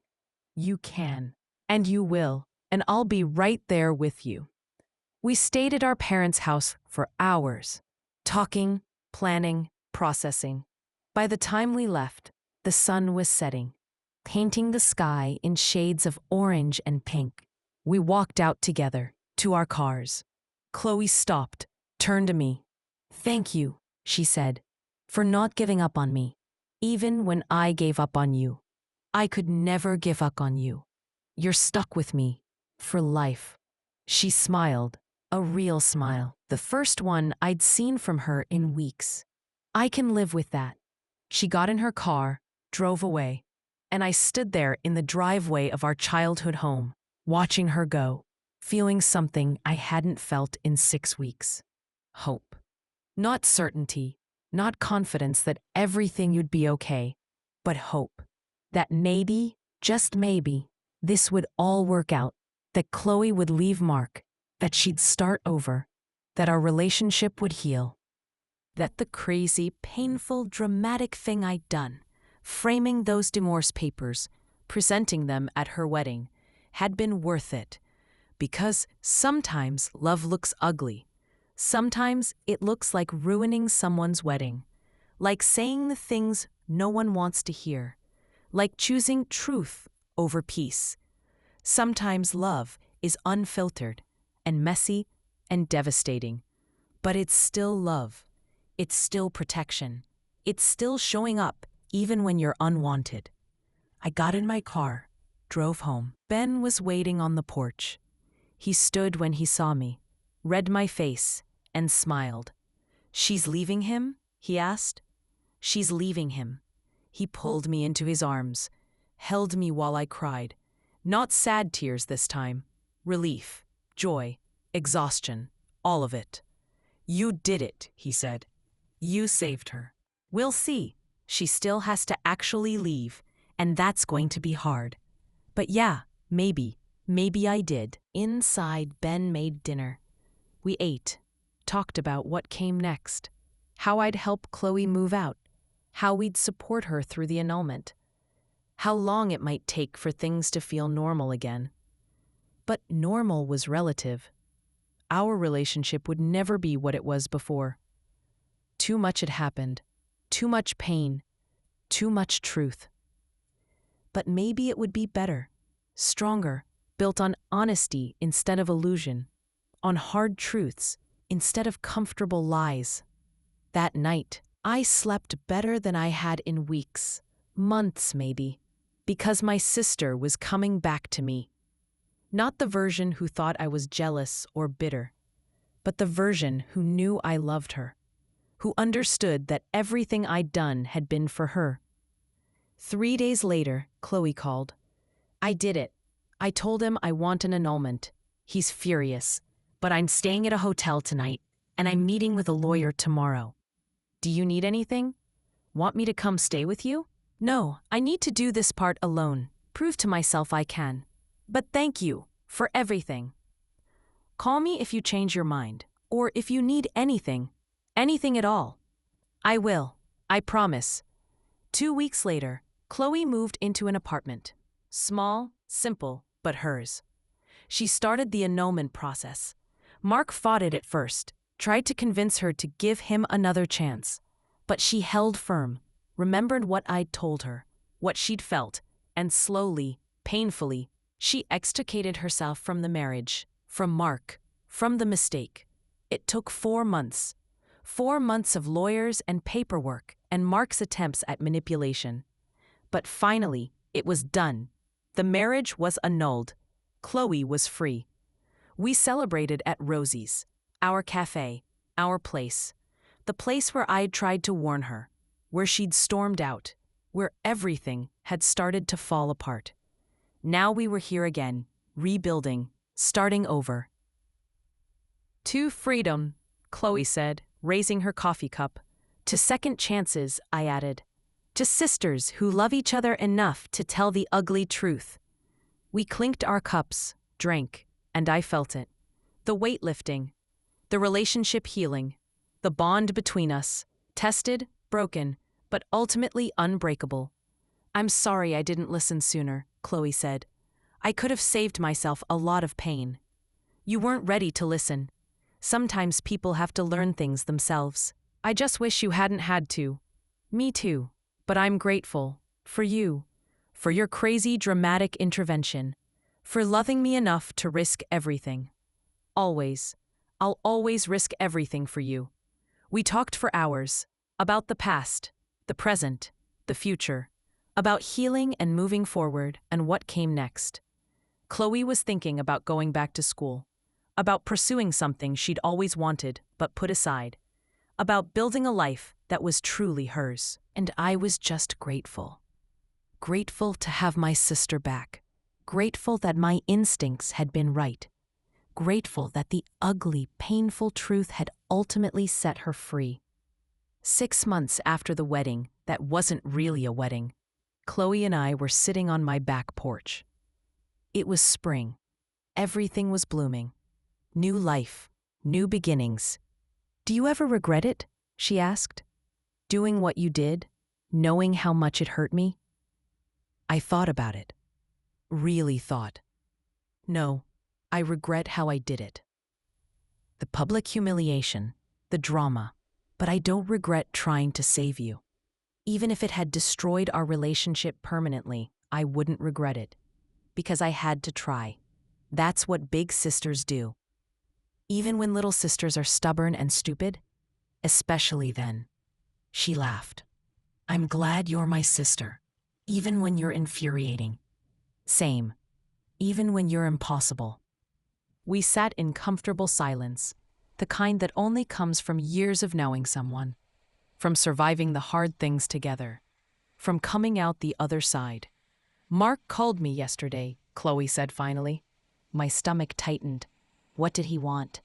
"You can, and you will, and I'll be right there with you." We stayed at our parents' house for hours, talking, planning, processing. By the time we left, the sun was setting, painting the sky in shades of orange and pink. We walked out together, to our cars. Chloe stopped, turned to me. "Thank you," she said, "for not giving up on me, even when I gave up on you. I could never give up on you. You're stuck with me, for life." She smiled, a real smile, the first one I'd seen from her in weeks. "I can live with that." She got in her car, drove away, and I stood there in the driveway of our childhood home, watching her go, feeling something I hadn't felt in 6 weeks. Hope. Not certainty, not confidence that everything would be okay, but hope. That maybe, just maybe, this would all work out, that Chloe would leave Mark, that she'd start over, that our relationship would heal. That the crazy, painful, dramatic thing I'd done, framing those divorce papers, presenting them at her wedding, had been worth it. Because sometimes love looks ugly. Sometimes it looks like ruining someone's wedding, like saying the things no one wants to hear, like choosing truth over peace. Sometimes love is unfiltered and messy and devastating, but it's still love. It's still protection. It's still showing up even when you're unwanted. I got in my car, drove home. Ben was waiting on the porch. He stood when he saw me, read my face, and smiled. "She's leaving him?" he asked. "She's leaving him." He pulled me into his arms, held me while I cried. Not sad tears this time, relief, joy, exhaustion, all of it. "You did it," he said. "You saved her." "We'll see. She still has to actually leave, and that's going to be hard. But yeah, maybe I did." Inside, Ben made dinner. We ate, talked about what came next, how I'd help Chloe move out, how we'd support her through the annulment, how long it might take for things to feel normal again. But normal was relative. Our relationship would never be what it was before. Too much had happened, too much pain, too much truth. But maybe it would be better, stronger, built on honesty instead of illusion, on hard truths instead of comfortable lies. That night, I slept better than I had in weeks, months maybe, because my sister was coming back to me. Not the version who thought I was jealous or bitter, but the version who knew I loved her, who understood that everything I'd done had been for her. 3 days later, Chloe called. "I did it. I told him I want an annulment. He's furious, but I'm staying at a hotel tonight, and I'm meeting with a lawyer tomorrow. Do you need anything? Want me to come stay with you?" "No, I need to do this part alone, prove to myself I can. But thank you for everything. Call me if you change your mind, or if you need anything at all. I will, I promise." 2 weeks later, Chloe moved into an apartment. Small, simple, but hers. She started the annulment process. Mark fought it at first, tried to convince her to give him another chance. But she held firm, remembered what I'd told her, what she'd felt, and slowly, painfully, she extricated herself from the marriage, from Mark, from the mistake. It took 4 months. 4 months of lawyers and paperwork and Mark's attempts at manipulation. But finally, it was done. The marriage was annulled. Chloe was free. We celebrated at Rosie's, our cafe, our place. The place where I'd tried to warn her, where she'd stormed out, where everything had started to fall apart. Now we were here again, rebuilding, starting over. "To freedom," Chloe said, raising her coffee cup. "To second chances," I added. "To sisters who love each other enough to tell the ugly truth." We clinked our cups, drank, and I felt it. The weight lifting, the relationship healing, the bond between us, tested, broken, but ultimately unbreakable. "I'm sorry I didn't listen sooner," Chloe said. "I could have saved myself a lot of pain." "You weren't ready to listen. Sometimes people have to learn things themselves. I just wish you hadn't had to." "Me too. But I'm grateful. For you. For your crazy, dramatic intervention. For loving me enough to risk everything. Always. I'll always risk everything for you." We talked for hours. About the past, the present, the future. About healing and moving forward and what came next. Chloe was thinking about going back to school. About pursuing something she'd always wanted but put aside. About building a life that was truly hers. And I was just grateful. Grateful to have my sister back. Grateful that my instincts had been right. Grateful that the ugly, painful truth had ultimately set her free. 6 months after the wedding, that wasn't really a wedding, Chloe and I were sitting on my back porch. It was spring. Everything was blooming. New life, new beginnings. "Do you ever regret it?" she asked. "Doing what you did, knowing how much it hurt me?" I thought about it. Really thought. No, I regret how I did it. The public humiliation, the drama, but I don't regret trying to save you. Even if it had destroyed our relationship permanently, I wouldn't regret it. Because I had to try. That's what big sisters do. Even when little sisters are stubborn and stupid? Especially then. She laughed. "I'm glad you're my sister, even when you're infuriating." Same. Even when you're impossible. We sat in comfortable silence, the kind that only comes from years of knowing someone, from surviving the hard things together, from coming out the other side. "Mark called me yesterday," Chloe said finally. My stomach tightened. What did he want?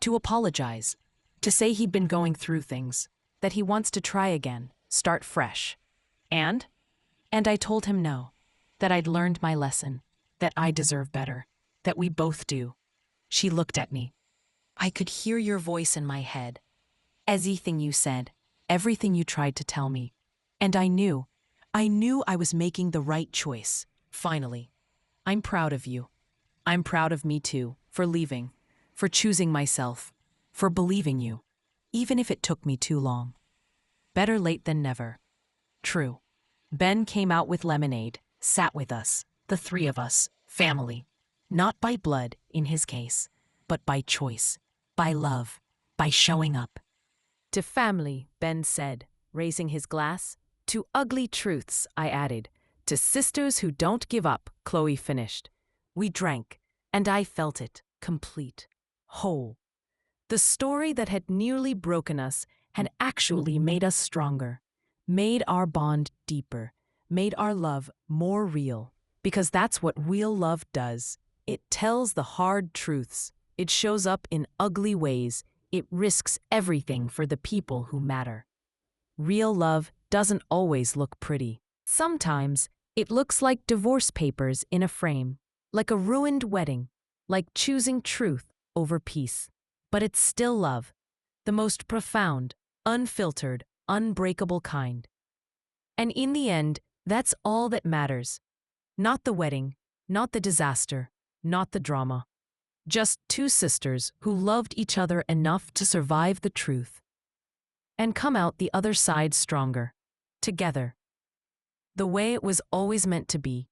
To apologize, to say he'd been going through things, that he wants to try again, start fresh. And? And I told him no, that I'd learned my lesson, that I deserve better, that we both do. She looked at me. I could hear your voice in my head. Everything you said, everything you tried to tell me. And I knew I was making the right choice, finally. I'm proud of you. I'm proud of me too, for leaving, for choosing myself, for believing you, even if it took me too long. Better late than never. True. Ben came out with lemonade, sat with us, the three of us, family. Not by blood, in his case, but by choice, by love, by showing up. To family, Ben said, raising his glass. To ugly truths, I added. To sisters who don't give up, Chloe finished. We drank, and I felt it, complete, whole. The story that had nearly broken us had actually made us stronger, made our bond deeper, made our love more real, because that's what real love does. It tells the hard truths. It shows up in ugly ways. It risks everything for the people who matter. Real love doesn't always look pretty. Sometimes it looks like divorce papers in a frame, like a ruined wedding, like choosing truth over peace. But it's still love, the most profound, unfiltered, unbreakable kind. And in the end, that's all that matters. Not the wedding, not the disaster, not the drama. Just two sisters who loved each other enough to survive the truth and come out the other side stronger, together. The way it was always meant to be.